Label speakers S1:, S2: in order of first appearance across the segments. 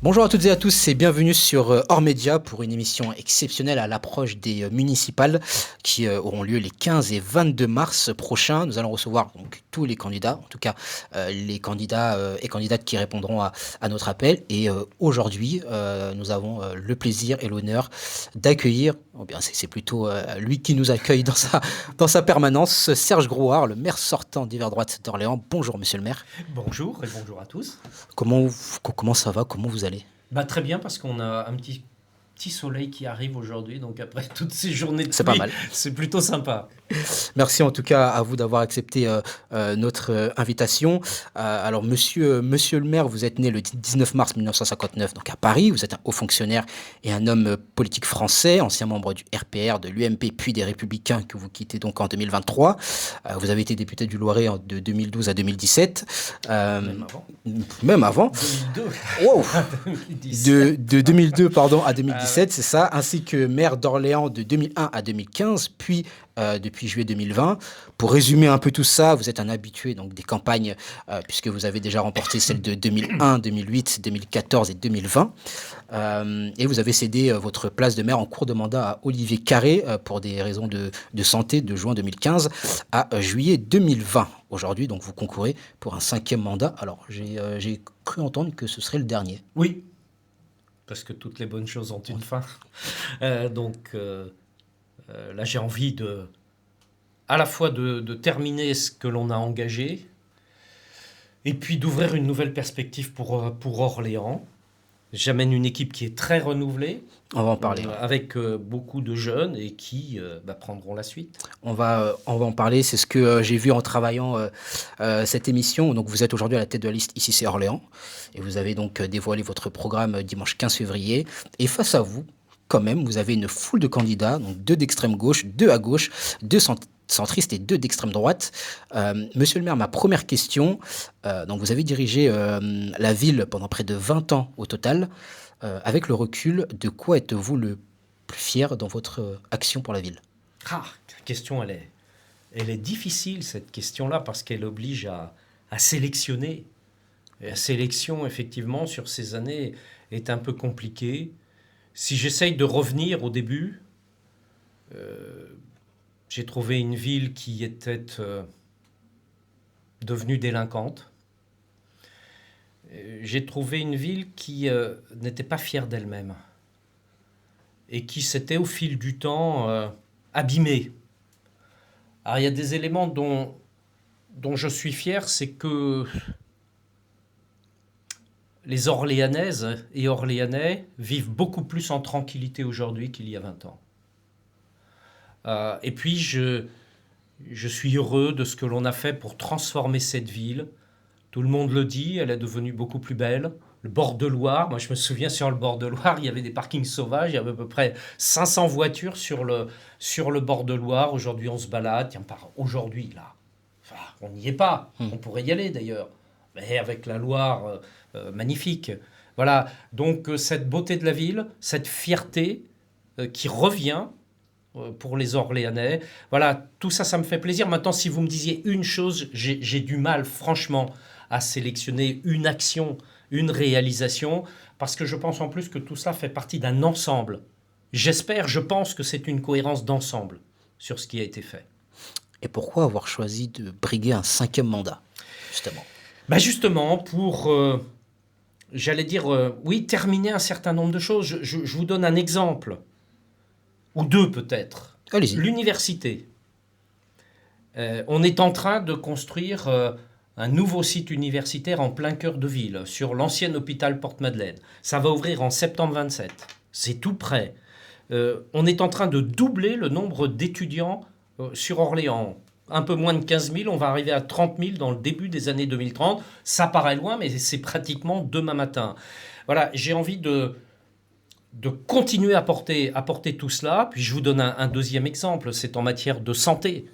S1: Bonjour à toutes et à tous et bienvenue sur Hors Média pour une émission exceptionnelle à l'approche des municipales qui auront lieu les 15 et 22 mars prochains. Nous allons recevoir donc tous les candidats, en tout cas les candidats et candidates qui répondront à notre appel. Et aujourd'hui, nous avons le plaisir et l'honneur d'accueillir, oh bien c'est plutôt lui qui nous accueille dans sa permanence, Serge Grouard, le maire sortant d'Hiver Droite d'Orléans. Bonjour monsieur le maire.
S2: Bonjour et bonjour à tous.
S1: Comment ça va? Comment vous allez?
S2: Très bien parce qu'on a un petit soleil qui arrive aujourd'hui, donc après toutes ces journées de
S1: C'est pas
S2: pluie,
S1: mal.
S2: c'est plutôt sympa.
S1: Merci en tout cas à vous d'avoir accepté notre invitation. Alors monsieur le maire, vous êtes né le 19 mars 1959 donc à Paris. Vous êtes un haut fonctionnaire et un homme politique français, ancien membre du RPR, de l'UMP puis des Républicains que vous quittez donc en 2023. Vous avez été député du Loiret de 2012 à 2017. Même avant.
S2: 2002.
S1: Wow.
S2: 2017.
S1: De 2002 à 2017, c'est ça, ainsi que maire d'Orléans de 2001 à 2015, puis depuis juillet 2020. Pour résumer un peu tout ça, vous êtes un habitué donc des campagnes, puisque vous avez déjà remporté celles de 2001, 2008, 2014 et 2020. Et vous avez cédé votre place de maire en cours de mandat à Olivier Carré pour des raisons de santé de juin 2015 à juillet 2020. Aujourd'hui, donc, vous concourez pour un 5e mandat. Alors, j'ai cru entendre que ce serait le dernier.
S2: Oui, parce que toutes les bonnes choses ont une fin. Là, j'ai envie à la fois de terminer ce que l'on a engagé et puis d'ouvrir une nouvelle perspective pour Orléans. J'amène une équipe qui est très renouvelée.
S1: On va en parler.
S2: Avec beaucoup de jeunes et qui prendront la suite.
S1: On va en parler. C'est ce que j'ai vu en travaillant cette émission. Donc, vous êtes aujourd'hui à la tête de la liste Ici c'est Orléans. Et vous avez donc dévoilé votre programme dimanche 15 février. Et face à vous, quand même, vous avez une foule de candidats, donc 2 d'extrême gauche, 2 à gauche, 2 centristes et 2 d'extrême droite. Monsieur le maire, ma première question, donc vous avez dirigé la ville pendant près de 20 ans au total. Avec le recul, de quoi êtes-vous le plus fier dans votre action pour la ville?
S2: La question, elle est difficile, cette question-là, parce qu'elle oblige à sélectionner. Et la sélection, effectivement, sur ces années, est un peu compliquée. Si j'essaye de revenir au début, j'ai trouvé une ville qui était devenue délinquante. J'ai trouvé une ville qui n'était pas fière d'elle-même et qui s'était, au fil du temps, abîmée. Alors, il y a des éléments dont je suis fier, c'est que les Orléanaises et Orléanais vivent beaucoup plus en tranquillité aujourd'hui qu'il y a 20 ans. Et puis, je suis heureux de ce que l'on a fait pour transformer cette ville. Tout le monde le dit, elle est devenue beaucoup plus belle. Le bord de Loire, moi je me souviens sur le bord de Loire, il y avait des parkings sauvages, il y avait à peu près 500 voitures sur le bord de Loire. Aujourd'hui on se balade, aujourd'hui là, on n'y est pas, on pourrait y aller d'ailleurs, mais avec la Loire magnifique. Voilà, donc cette beauté de la ville, cette fierté qui revient pour les Orléanais. Voilà, tout ça, ça me fait plaisir. Maintenant, si vous me disiez une chose, j'ai du mal, franchement, à sélectionner une action, une réalisation, parce que je pense en plus que tout cela fait partie d'un ensemble. Je pense que c'est une cohérence d'ensemble sur ce qui a été fait.
S1: Et pourquoi avoir choisi de briguer un 5e mandat, justement?
S2: Justement, pour, terminer un certain nombre de choses. Je vous donne un exemple, ou 2 peut-être.
S1: Allez-y.
S2: L'université. On est en train de construire un nouveau site universitaire en plein cœur de ville, sur l'ancien hôpital Porte-Madeleine. Ça va ouvrir en septembre 27. C'est tout près. On est en train de doubler le nombre d'étudiants sur Orléans. Un peu moins de 15 000, on va arriver à 30 000 dans le début des années 2030. Ça paraît loin, mais c'est pratiquement demain matin. Voilà, j'ai envie de continuer à apporter tout cela. Puis je vous donne un deuxième exemple, c'est en matière de santé.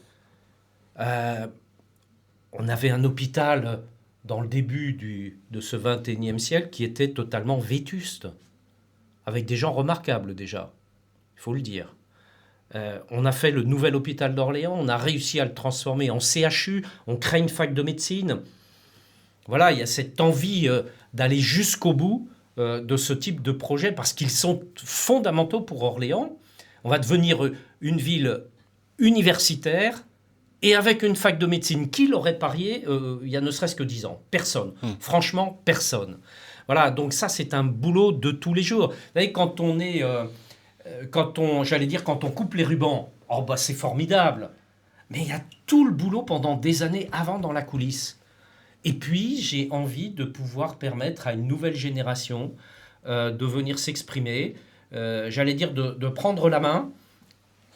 S2: On avait un hôpital dans le début de ce 21e siècle qui était totalement vétuste, avec des gens remarquables déjà, il faut le dire. On a fait le nouvel hôpital d'Orléans, on a réussi à le transformer en CHU, on crée une fac de médecine. Voilà, il y a cette envie d'aller jusqu'au bout de ce type de projet parce qu'ils sont fondamentaux pour Orléans. On va devenir une ville universitaire et avec une fac de médecine. Qui l'aurait parié il y a ne serait-ce que 10 ans? Personne. Franchement, personne. Voilà, donc ça, c'est un boulot de tous les jours. Vous savez, quand on coupe les rubans, oh bah c'est formidable. Mais il y a tout le boulot pendant des années avant dans la coulisse. Et puis, j'ai envie de pouvoir permettre à une nouvelle génération de venir s'exprimer, de prendre la main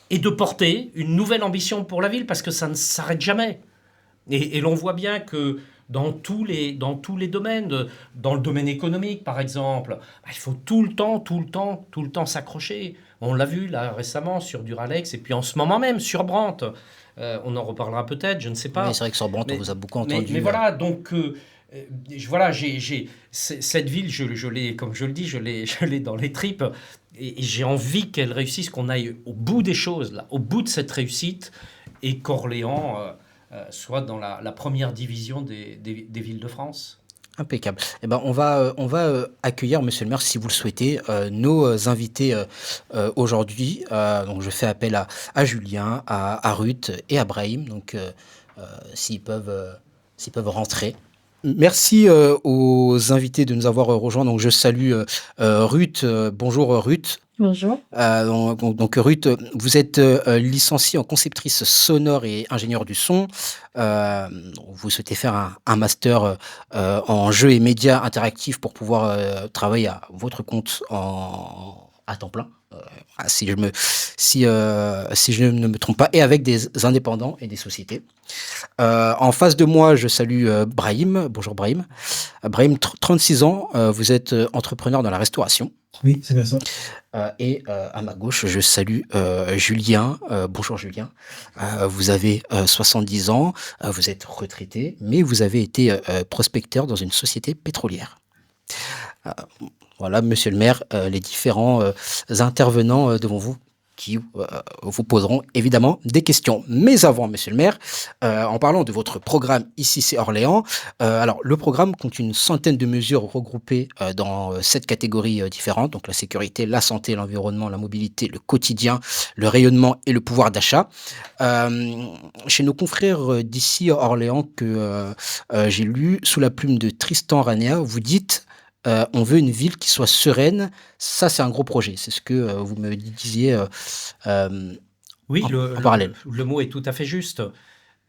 S2: et de porter une nouvelle ambition pour la ville, parce que ça ne s'arrête jamais. Et l'on voit bien que dans tous les domaines, dans le domaine économique par exemple, il faut tout le temps s'accrocher. On l'a vu là récemment sur Duralex et puis en ce moment même sur Brandt. On en reparlera peut-être, je ne sais pas.
S1: Oui, c'est vrai que sur Brandt, on vous a beaucoup entendu.
S2: Mais voilà, donc voilà, cette ville, je l'ai, comme je le dis, je l'ai dans les tripes. Et j'ai envie qu'elle réussisse, qu'on aille au bout des choses, là, au bout de cette réussite, et qu'Orléans soit dans la première division des villes de France.
S1: Impeccable. Eh ben, on va accueillir, monsieur le maire, si vous le souhaitez, nos invités aujourd'hui. Donc, je fais appel à Julien, à Ruth et à Brahim. Donc, s'ils peuvent rentrer. Merci aux invités de nous avoir rejoints. Donc, je salue Ruth. Bonjour Ruth.
S3: Bonjour.
S1: Donc, Ruth, vous êtes licenciée en conceptrice sonore et ingénieure du son. Vous souhaitez faire un master en jeux et médias interactifs pour pouvoir travailler à votre compte à temps plein, si je ne me trompe pas, et avec des indépendants et des sociétés. En face de moi, je salue Brahim. Bonjour Brahim. Brahim, 36 ans, vous êtes entrepreneur dans la restauration.
S4: Oui, c'est bien ça.
S1: Et à ma gauche, je salue Julien. Bonjour Julien. Vous avez 70 ans, vous êtes retraité, mais vous avez été prospecteur dans une société pétrolière. Voilà, monsieur le maire, les différents intervenants devant vous qui vous poseront évidemment des questions. Mais avant, monsieur le maire, en parlant de votre programme Ici c'est Orléans, alors le programme compte une centaine de mesures regroupées dans 7 catégories différentes, donc la sécurité, la santé, l'environnement, la mobilité, le quotidien, le rayonnement et le pouvoir d'achat. Chez nos confrères d'Ici Orléans que j'ai lu sous la plume de Tristan Ranea, vous dites on veut une ville qui soit sereine. Ça, c'est un gros projet. C'est ce que vous me disiez
S2: Oui,
S1: en parallèle.
S2: le mot est tout à fait juste.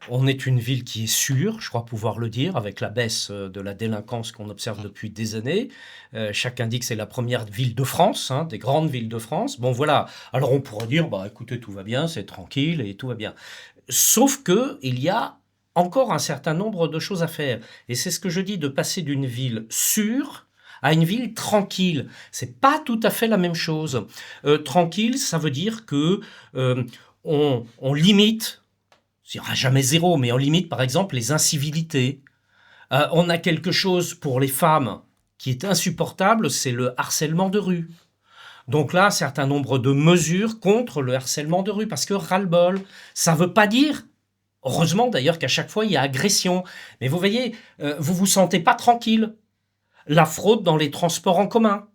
S2: On est une ville qui est sûre, je crois pouvoir le dire, avec la baisse de la délinquance qu'on observe depuis des années. Chacun dit que c'est la première ville de France, hein, des grandes villes de France. Bon, voilà. Alors, on pourrait dire, bah, écoutez, tout va bien, c'est tranquille et tout va bien. Sauf que il y a encore un certain nombre de choses à faire. Et c'est ce que je dis, de passer d'une ville sûre à une ville tranquille. C'est pas tout à fait la même chose. Tranquille, ça veut dire que on limite, il n'y aura jamais zéro, mais on limite par exemple les incivilités. On a quelque chose pour les femmes qui est insupportable, c'est le harcèlement de rue. Donc là, un certain nombre de mesures contre le harcèlement de rue, parce que ras-le-bol, ça veut pas dire, heureusement d'ailleurs qu'à chaque fois il y a agression, mais vous voyez, vous vous sentez pas tranquille. La fraude dans les transports en commun.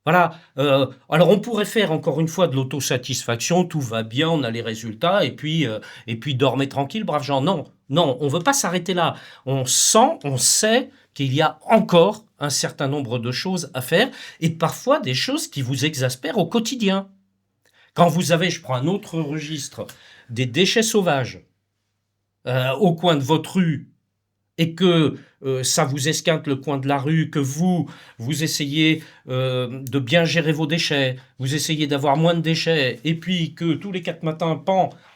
S2: Voilà. Alors on pourrait faire encore une fois de l'autosatisfaction, tout va bien, on a les résultats, et puis dormez tranquille, braves gens. Non, on veut pas s'arrêter là. On sait qu'il y a encore un certain nombre de choses à faire, et parfois des choses qui vous exaspèrent au quotidien. Quand vous avez, je prends un autre registre, des déchets sauvages au coin de votre rue, et que ça vous esquinte le coin de la rue, que vous essayez de bien gérer vos déchets, vous essayez d'avoir moins de déchets, et puis que tous les 4 matins,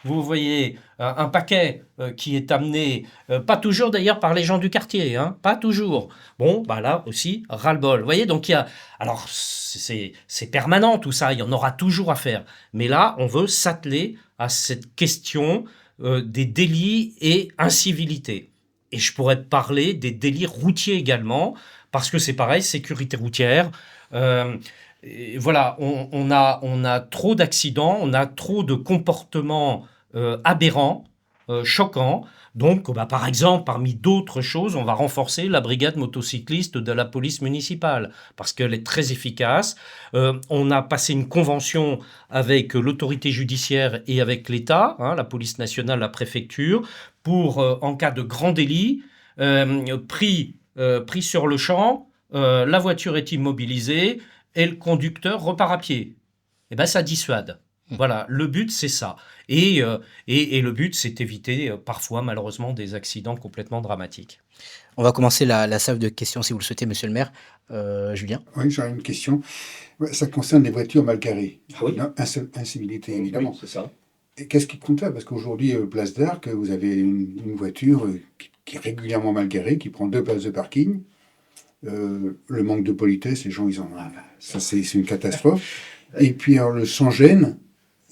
S2: vous voyez un paquet qui est amené, pas toujours d'ailleurs par les gens du quartier, hein, pas toujours. Bon, bah là aussi, ras-le-bol. Vous voyez, donc il y a... Alors, c'est permanent tout ça, il y en aura toujours à faire. Mais là, on veut s'atteler à cette question des délits et incivilités. Et je pourrais parler des délits routiers également, parce que c'est pareil, sécurité routière. Voilà, on a trop d'accidents, on a trop de comportements aberrants. choquants. Donc, par exemple, parmi d'autres choses, on va renforcer la brigade motocycliste de la police municipale parce qu'elle est très efficace. On a passé une convention avec l'autorité judiciaire et avec l'État, la police nationale, la préfecture, pour, en cas de grand délit, pris sur le champ, la voiture est immobilisée et le conducteur repart à pied. Eh bien, ça dissuade. Voilà, le but, c'est ça. Et le but, c'est éviter parfois, malheureusement, des accidents complètement dramatiques.
S1: On va commencer la salve de questions, si vous le souhaitez, monsieur le maire. Julien?
S3: Oui, j'aurais une question. Ouais, ça concerne les voitures mal garées.
S2: Ah oui.
S3: Incivilité, évidemment.
S2: Oui, c'est ça.
S3: Et qu'est-ce qui compte là? Parce qu'aujourd'hui, place d'Arc, vous avez une voiture qui est régulièrement mal garée, qui prend 2 places de parking. Le manque de politesse, les gens, ça c'est une catastrophe. Et puis alors, le sans-gêne,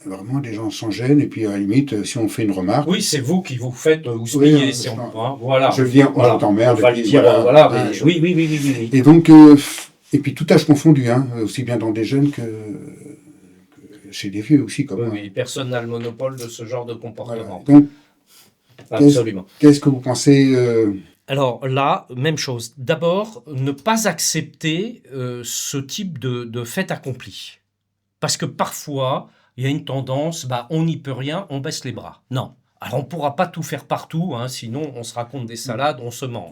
S3: vraiment des gens sans gêne, et puis à la limite, si on fait une remarque...
S2: Oui, c'est vous qui vous faites houspiller, voilà.
S3: Je viens, on t'emmerde.
S2: On va le dire, voilà. Oui.
S3: Et donc, et puis tout âge confondu, aussi bien dans des jeunes que chez des vieux aussi.
S2: Oui, personne n'a le monopole de ce genre de comportement.
S3: Voilà. Donc,
S2: absolument.
S3: Qu'est-ce que vous pensez
S2: Alors là, même chose. D'abord, ne pas accepter ce type de fait accompli. Parce que parfois, il y a une tendance, on n'y peut rien, on baisse les bras. Non. Alors on ne pourra pas tout faire partout, sinon on se raconte des salades, on se ment,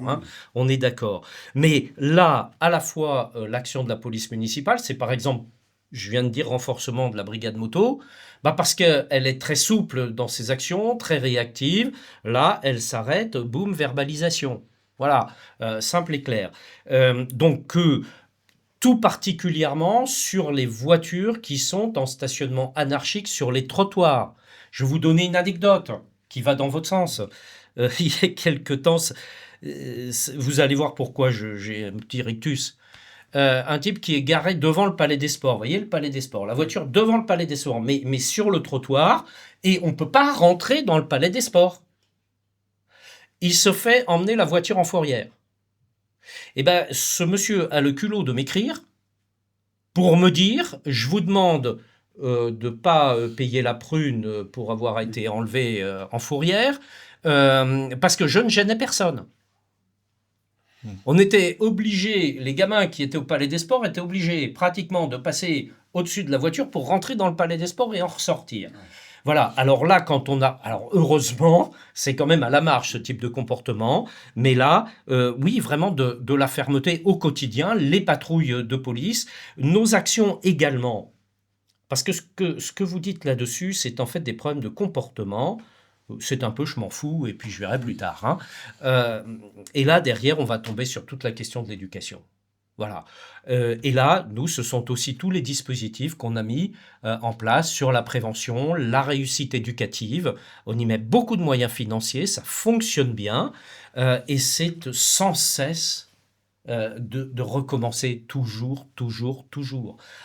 S2: on est d'accord. Mais là, à la fois, l'action de la police municipale, c'est par exemple, je viens de dire renforcement de la brigade moto, parce qu'elle est très souple dans ses actions, très réactive. Là, elle s'arrête, boum, verbalisation. Voilà, simple et clair. Donc, tout particulièrement sur les voitures qui sont en stationnement anarchique sur les trottoirs. Je vais vous donner une anecdote qui va dans votre sens. Il y a quelque temps, vous allez voir pourquoi j'ai un petit rictus. Un type qui est garé devant le Palais des Sports. Vous voyez le Palais des Sports, la voiture devant le Palais des Sports, mais sur le trottoir, et on ne peut pas rentrer dans le Palais des Sports. Il se fait emmener la voiture en fourrière. Eh bien, ce monsieur a le culot de m'écrire pour me dire « Je vous demande de ne pas payer la prune pour avoir été enlevé en fourrière parce que je ne gênais personne. » On était obligés, les gamins qui étaient au Palais des Sports étaient obligés pratiquement de passer au-dessus de la voiture pour rentrer dans le Palais des Sports et en ressortir. Voilà, alors là, alors heureusement, c'est quand même à la marge ce type de comportement, mais là, oui, vraiment de la fermeté au quotidien, les patrouilles de police, nos actions également. Parce que ce que vous dites là-dessus, c'est en fait des problèmes de comportement. C'est un peu je m'en fous et puis je verrai plus tard. Et là, derrière, on va tomber sur toute la question de l'éducation. Voilà. Et là, nous, ce sont aussi tous les dispositifs qu'on a mis en place sur la prévention, la réussite éducative. On y met beaucoup de moyens financiers, ça fonctionne bien et c'est sans cesse de recommencer toujours.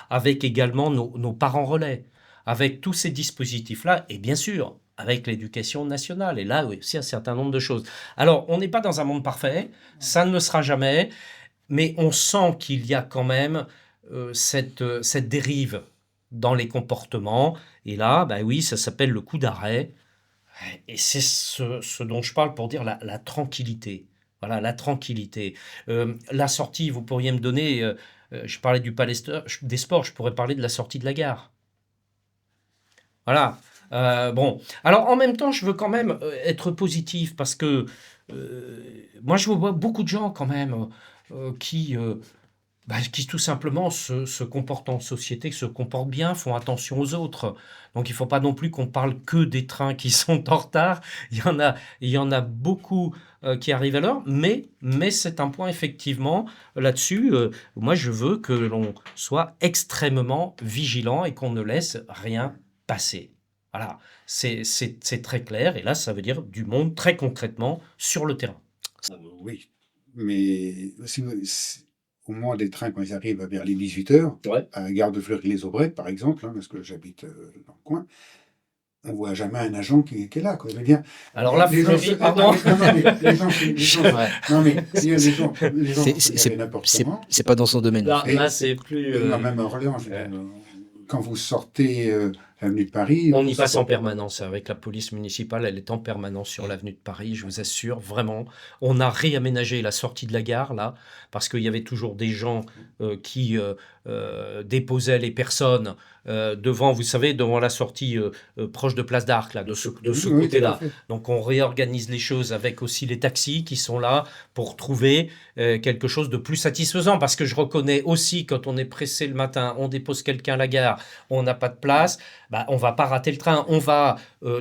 S2: Avec également nos parents relais, avec tous ces dispositifs-là et bien sûr, avec l'éducation nationale. Et là, oui, aussi un certain nombre de choses. Alors, on n'est pas dans un monde parfait, ça ne le sera jamais. Mais on sent qu'il y a quand même cette dérive dans les comportements. Et là, oui, ça s'appelle le coup d'arrêt. Et c'est ce dont je parle pour dire la tranquillité. Voilà, la tranquillité. La sortie, vous pourriez me donner... je parlais du Palais des Sports, je pourrais parler de la sortie de la gare. Voilà. Bon. Alors, en même temps, je veux quand même être positif parce que moi, je vois beaucoup de gens quand même... qui tout simplement se comportent en société, se comportent bien, font attention aux autres. Donc il ne faut pas non plus qu'on parle que des trains qui sont en retard. Il y en a beaucoup qui arrivent à l'heure, mais c'est un point effectivement là-dessus. Moi, je veux que l'on soit extrêmement vigilant et qu'on ne laisse rien passer. Voilà, c'est très clair. Et là, ça veut dire du monde très concrètement sur le terrain.
S3: Oui. Mais au moment des trains, quand ils arrivent vers les 18h, à la gare de Fleury-les-Aubrettes, par exemple, parce que j'habite dans le coin, on ne voit jamais un agent qui est là. Quoi. Je veux dire,
S2: alors là, Fleury, pardon.
S3: Les gens n'importe comment.
S1: C'est pas dans son domaine.
S2: Là, c'est plus...
S3: Même à Orléans, quand vous sortez avenue de Paris.
S2: On y passe en permanence avec la police municipale, elle est en permanence sur l'avenue de Paris, je vous assure, vraiment. On a réaménagé la sortie de la gare, là, parce qu'il y avait toujours des gens qui déposaient les personnes devant, vous savez, devant la sortie proche de Place d'Arc, là, de ce
S3: Oui, tout
S2: côté-là.
S3: à fait.
S2: Donc on réorganise les choses avec aussi les taxis qui sont là pour trouver quelque chose de plus satisfaisant, parce que je reconnais aussi, quand on est pressé le matin, on dépose quelqu'un à la gare, on n'a pas de place, bah, on va pas rater le train. On va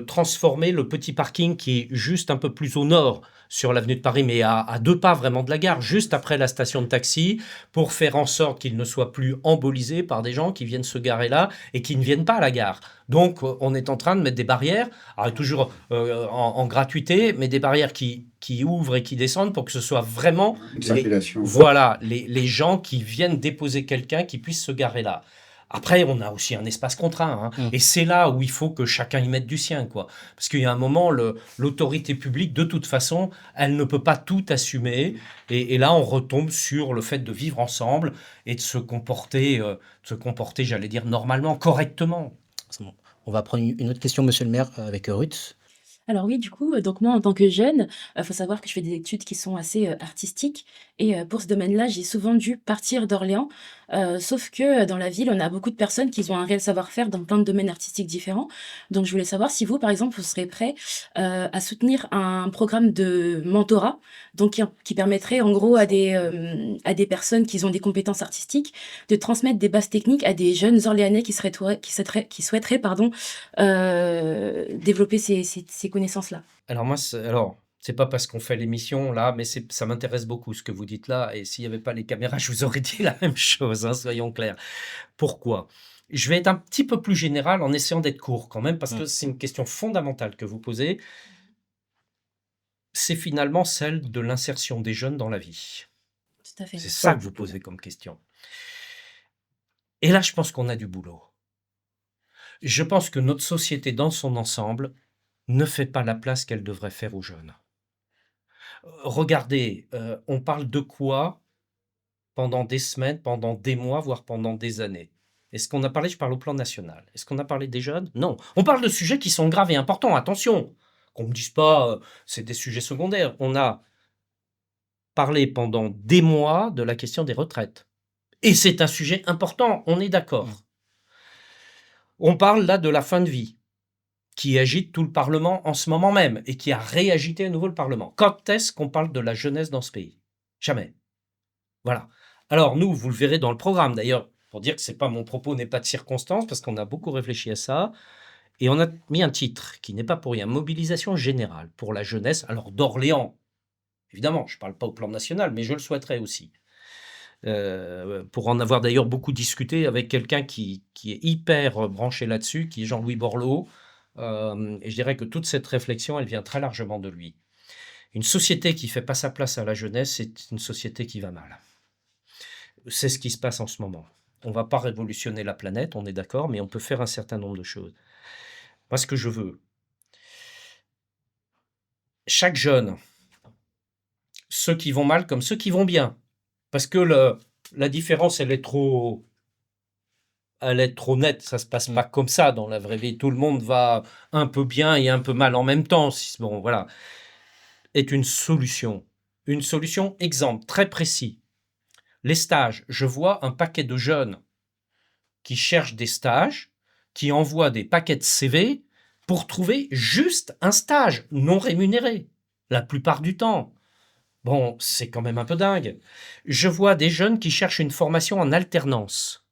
S2: transformer le petit parking qui est juste un peu plus au nord sur l'avenue de Paris, mais à 2 pas vraiment de la gare, juste après la station de taxi, pour faire en sorte qu'il ne soit plus embolisé par des gens qui viennent se garer là et qui ne viennent pas à la gare. Donc, on est en train de mettre des barrières, alors, toujours en gratuité, mais des barrières qui ouvrent et qui descendent pour que ce soit vraiment
S3: Une circulation.
S2: voilà, les gens qui viennent déposer quelqu'un qui puisse se garer là. Après, on a aussi un espace contraint, hein, et c'est là où il faut que chacun y mette du sien, quoi. Parce qu'il y a un moment, l'autorité publique, de toute façon, elle ne peut pas tout assumer, et là, on retombe sur le fait de vivre ensemble et de se comporter, j'allais dire, normalement, correctement.
S1: C'est bon. On va prendre une autre question, monsieur le maire, avec Ruth.
S4: Alors oui, du coup, donc moi, en tant que jeune, faut savoir que je fais des études qui sont assez, artistiques et pour ce domaine-là, j'ai souvent dû partir d'Orléans, sauf que, dans la ville, on a beaucoup de personnes qui ont un réel savoir-faire dans plein de domaines artistiques différents. Donc je voulais savoir si vous, par exemple, vous serez prêt, à soutenir un programme de mentorat, donc qui permettrait en gros à des personnes qui ont des compétences artistiques, de transmettre des bases techniques à des jeunes Orléanais qui souhaiteraient, pardon, développer ces connaissances-là.
S2: Alors c'est pas parce qu'on fait l'émission là, mais ça m'intéresse beaucoup ce que vous dites là. Et s'il n'y avait pas les caméras, je vous aurais dit la même chose, hein, soyons clairs. Pourquoi? Je vais être un petit peu plus général en essayant d'être court quand même, parce que c'est une question fondamentale que vous posez. C'est finalement celle de l'insertion des jeunes dans la vie.
S4: Tout à fait.
S2: C'est ça que vous posez comme question. Et là, je pense qu'on a du boulot. Je pense que notre société dans son ensemble ne fait pas la place qu'elle devrait faire aux jeunes. Regardez, on parle de quoi pendant des semaines, pendant des mois, voire pendant des années? Est-ce qu'on a parlé, je parle au plan national, est-ce qu'on a parlé des jeunes? Non. On parle de sujets qui sont graves et importants, attention, qu'on ne me dise pas, c'est des sujets secondaires. On a parlé pendant des mois de la question des retraites. Et c'est un sujet important, on est d'accord. On parle là de la fin de vie, qui agite tout le Parlement en ce moment même et qui a réagité à nouveau le Parlement. Quand est-ce qu'on parle de la jeunesse dans ce pays? Jamais. Voilà. Alors nous, vous le verrez dans le programme d'ailleurs, pour dire que c'est pas mon propos n'est pas de circonstance, parce qu'on a beaucoup réfléchi à ça, et on a mis un titre qui n'est pas pour rien, mobilisation générale pour la jeunesse, alors d'Orléans. Évidemment, je ne parle pas au plan national, mais je le souhaiterais aussi. Pour en avoir d'ailleurs beaucoup discuté avec quelqu'un qui est hyper branché là-dessus, qui est Jean-Louis Borloo, et je dirais que toute cette réflexion, elle vient très largement de lui. Une société qui ne fait pas sa place à la jeunesse, c'est une société qui va mal. C'est ce qui se passe en ce moment. On ne va pas révolutionner la planète, on est d'accord, mais on peut faire un certain nombre de choses. Moi, ce que je veux, chaque jeune, ceux qui vont mal comme ceux qui vont bien, parce que la différence, elle est trop nette, ça se passe pas comme ça dans la vraie vie. Tout le monde va un peu bien et un peu mal en même temps. Bon, voilà. Est une solution. Une solution, exemple, très précis. Les stages. Je vois un paquet de jeunes qui cherchent des stages, qui envoient des paquets de CV pour trouver juste un stage non rémunéré, la plupart du temps. Bon, c'est quand même un peu dingue. Je vois des jeunes qui cherchent une formation en alternance,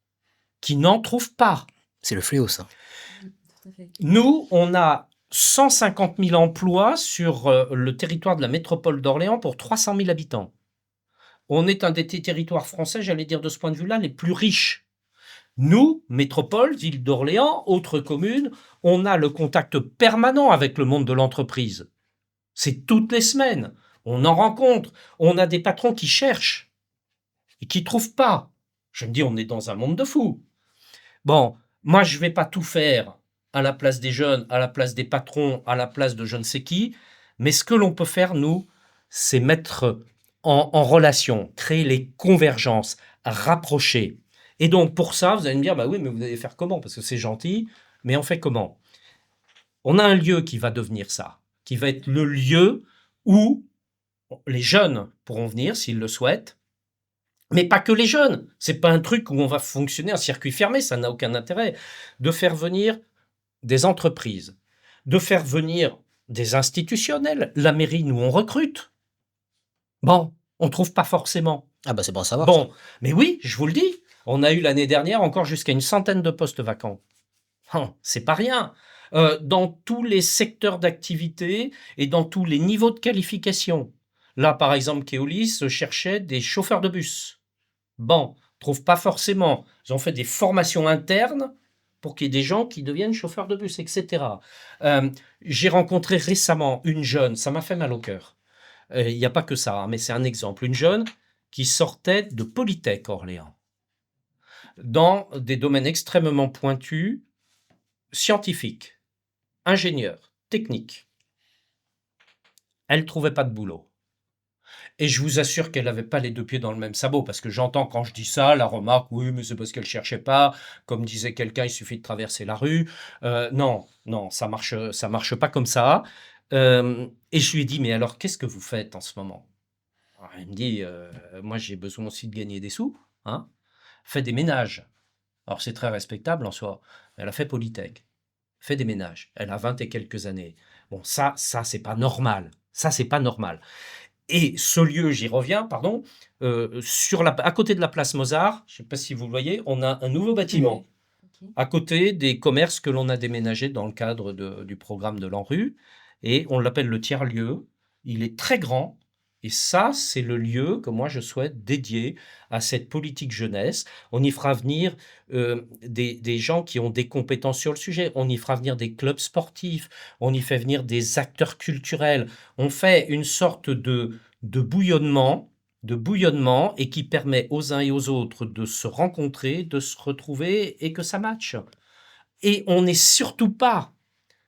S2: qui n'en trouvent pas.
S1: C'est le fléau, ça.
S4: Tout à fait.
S2: Nous, on a 150 000 emplois sur le territoire de la métropole d'Orléans pour 300 000 habitants. On est un des territoires français, j'allais dire de ce point de vue-là, les plus riches. Nous, métropole, ville d'Orléans, autres communes, on a le contact permanent avec le monde de l'entreprise. C'est toutes les semaines. On en rencontre. On a des patrons qui cherchent et qui ne trouvent pas. Je me dis, on est dans un monde de fous. Bon, moi, je ne vais pas tout faire à la place des jeunes, à la place des patrons, à la place de je ne sais qui. Mais ce que l'on peut faire, nous, c'est mettre en relation, créer les convergences, rapprocher. Et donc, pour ça, vous allez me dire, bah oui, mais vous allez faire comment? Parce que c'est gentil, Mais on fait comment? On a un lieu qui va devenir ça, qui va être le lieu où les jeunes pourront venir s'ils le souhaitent, mais pas que les jeunes. C'est pas un truc où on va fonctionner en circuit fermé, ça n'a aucun intérêt. De faire venir des entreprises, de faire venir des institutionnels. La mairie, nous, on recrute. Bon, on trouve pas forcément.
S1: Ah bah c'est bon à savoir ça.
S2: Bon, mais oui, je vous le dis, on a eu l'année dernière encore jusqu'à une centaine de postes vacants. C'est pas rien. Dans tous les secteurs d'activité et dans tous les niveaux de qualification. Là, par exemple, Keolis cherchait des chauffeurs de bus. Bon, trouve pas forcément. Ils ont fait des formations internes pour qu'il y ait des gens qui deviennent chauffeurs de bus, etc. J'ai rencontré récemment une jeune, ça m'a fait mal au cœur. Il n'y a pas que ça, hein, mais c'est un exemple. Une jeune qui sortait de Polytech Orléans, dans des domaines extrêmement pointus, scientifiques, ingénieurs, techniques. Elle ne trouvait pas de boulot. Et je vous assure qu'elle n'avait pas les deux pieds dans le même sabot, parce que j'entends quand je dis ça, la remarque, oui, mais c'est parce qu'elle ne cherchait pas, comme disait quelqu'un, il suffit de traverser la rue. Non, ça marche pas comme ça. Et je lui ai dit, mais alors, qu'est-ce que vous faites en ce moment? Alors, elle me dit, moi j'ai besoin aussi de gagner des sous, hein. Fait des ménages. Alors c'est très respectable en soi, mais elle a fait Polytech, fait des ménages, elle a 20 et quelques années. Bon, ça c'est pas normal. Ça, c'est pas normal. Et ce lieu, j'y reviens, pardon, à côté de la place Mozart, je ne sais pas si vous le voyez, on a un nouveau bâtiment
S4: Ok.
S2: à côté des commerces que l'on a déménagés dans le cadre du programme de l'ANRU, et on l'appelle le tiers-lieu. Il est très grand, et ça, c'est le lieu que moi je souhaite dédier à cette politique jeunesse. On y fera venir des gens qui ont des compétences sur le sujet, on y fera venir des clubs sportifs, on y fait venir des acteurs culturels, on fait une sorte de bouillonnement, et qui permet aux uns et aux autres de se rencontrer, de se retrouver et que ça matche. Et on n'est surtout pas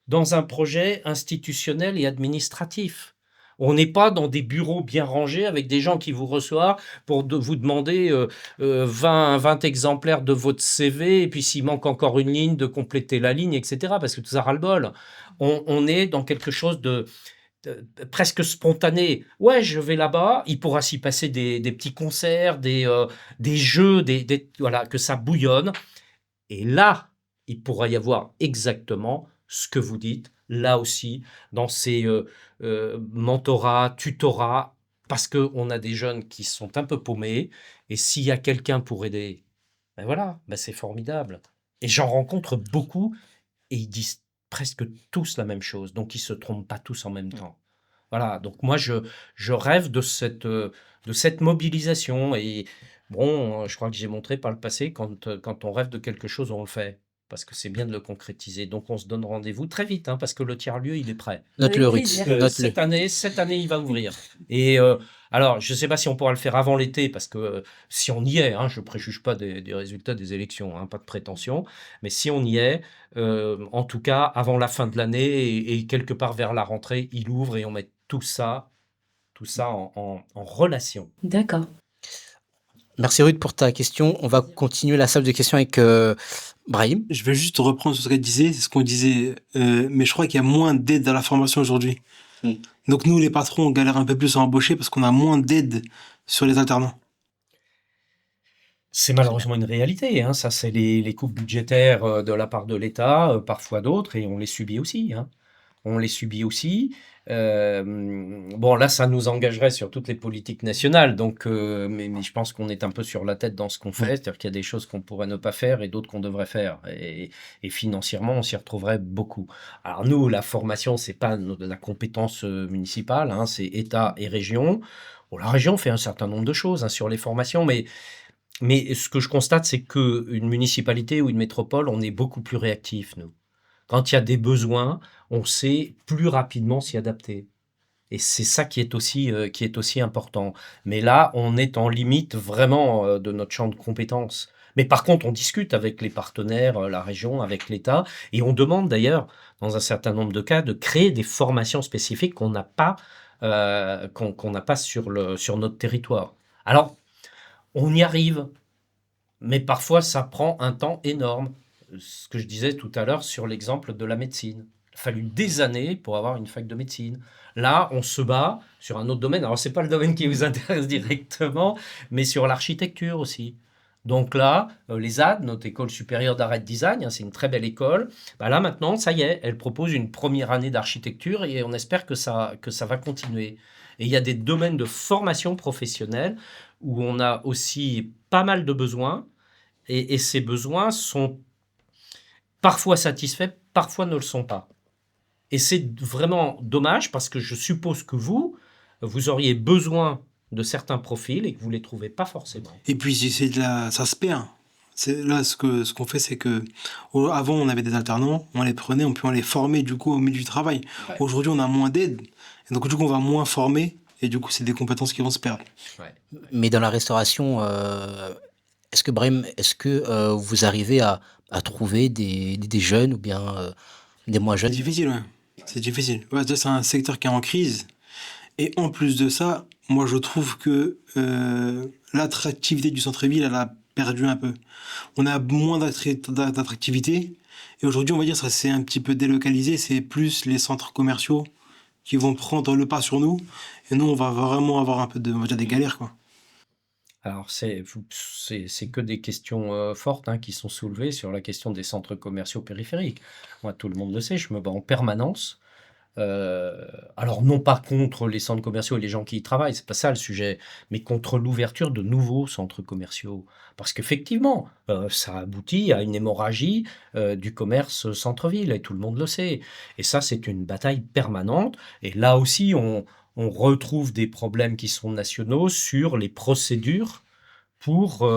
S2: dans un projet institutionnel et administratif. On n'est pas dans des bureaux bien rangés avec des gens qui vous reçoivent pour vous demander 20 exemplaires de votre CV et puis s'il manque encore une ligne, de compléter la ligne, etc. Parce que tout ça ras-le-bol. On est dans quelque chose de presque spontané. Ouais, je vais là-bas, il pourra s'y passer des petits concerts, des jeux, voilà, que ça bouillonne. Et là, il pourra y avoir exactement ce que vous dites, là aussi, dans ces mentorats, tutorats, parce qu'on a des jeunes qui sont un peu paumés, et s'il y a quelqu'un pour aider, ben voilà, ben c'est formidable. Et j'en rencontre beaucoup, et ils disent presque tous la même chose, donc ils ne se trompent pas tous en même temps. Voilà, donc moi je rêve de cette mobilisation, et bon, je crois que j'ai montré par le passé, quand on rêve de quelque chose, on le fait, parce que c'est bien de le concrétiser. Donc on se donne rendez-vous très vite, hein, parce que le tiers-lieu, il est prêt.
S1: Note-le,
S4: Avec
S1: Ruth.
S4: plaisir.
S1: Note-le.
S2: Cette année, il va ouvrir. Et alors, je ne sais pas si on pourra le faire avant l'été, parce que si on y est, hein, je ne préjuge pas des résultats des élections, hein, pas de prétention, mais si on y est, en tout cas, avant la fin de l'année et quelque part vers la rentrée, il ouvre et on met tout ça en relation.
S4: D'accord.
S1: Merci Ruth pour ta question. On va continuer la salle de questions avec Brahim.
S5: Je vais juste reprendre ce qu'elle disait, c'est ce qu'on disait, mais je crois qu'il y a moins d'aide dans la formation aujourd'hui. Donc nous, les patrons, on galère un peu plus à embaucher parce qu'on a moins d'aide sur les alternants.
S2: C'est malheureusement une réalité, hein. Ça, c'est les coupes budgétaires de la part de l'État, parfois d'autres, et on les subit aussi, hein. On les subit aussi. Bon, là, ça nous engagerait sur toutes les politiques nationales, donc, mais je pense qu'on est un peu sur la tête dans ce qu'on fait, c'est-à-dire qu'il y a des choses qu'on pourrait ne pas faire et d'autres qu'on devrait faire. Et financièrement, on s'y retrouverait beaucoup. Alors nous, la formation, c'est pas de la compétence municipale, hein, c'est État et région. Bon, la région fait un certain nombre de choses, hein, sur les formations, mais ce que je constate, c'est qu'une municipalité ou une métropole, on est beaucoup plus réactif, nous. Quand il y a des besoins, on sait plus rapidement s'y adapter. Et c'est ça qui est aussi important. Mais là, on est en limite vraiment de notre champ de compétences. Mais par contre, on discute avec les partenaires, la région, avec l'État, et on demande d'ailleurs, dans un certain nombre de cas, de créer des formations spécifiques qu'on n'a pas, sur notre territoire. Alors, on y arrive, mais parfois ça prend un temps énorme. ce que je disais tout à l'heure sur l'exemple de la médecine. Il a fallu des années pour avoir une fac de médecine. Là, on se bat sur un autre domaine. Alors, ce n'est pas le domaine qui vous intéresse directement, mais sur l'architecture aussi. Donc là, l'ESAD, notre école supérieure d'art et de design, hein, c'est une très belle école. Bah là, maintenant, ça y est, elle propose une première année d'architecture et on espère que ça va continuer. Et il y a des domaines de formation professionnelle où on a aussi pas mal de besoins et ces besoins sont parfois satisfaits, parfois ne le sont pas. Et c'est vraiment dommage parce que je suppose que vous auriez besoin de certains profils et que vous ne les trouvez pas forcément.
S5: Et puis ça se perd. Là, ce qu'on fait, c'est que avant on avait des alternants, on les prenait, on les formait du coup au milieu du travail.
S1: Ouais.
S5: Aujourd'hui, on a moins d'aide, et donc du coup on va moins former, et du coup c'est des compétences qui vont se perdre.
S2: Ouais.
S1: Mais dans la restauration, est-ce que Brahim, vous arrivez à trouver des jeunes ou bien des moins
S5: C'est
S1: jeunes?
S5: difficile, ouais. C'est difficile. Ouais, déjà, c'est un secteur qui est en crise. Et en plus de ça, moi je trouve que l'attractivité du centre-ville, elle a perdu un peu. On a moins d'attractivité. Et aujourd'hui, on va dire ça c'est un petit peu délocalisé. C'est plus les centres commerciaux qui vont prendre le pas sur nous. Et nous, on va vraiment avoir un peu on va dire des galères, quoi.
S2: Alors, c'est que des questions fortes hein, qui sont soulevées sur la question des centres commerciaux périphériques. Moi, tout le monde le sait, je me bats en permanence. Alors, non pas contre les centres commerciaux et les gens qui y travaillent, c'est pas ça le sujet, mais contre l'ouverture de nouveaux centres commerciaux. Parce qu'effectivement, ça aboutit à une hémorragie du commerce centre-ville, et tout le monde le sait. Et ça, c'est une bataille permanente. Et là aussi, on retrouve des problèmes qui sont nationaux sur les procédures pour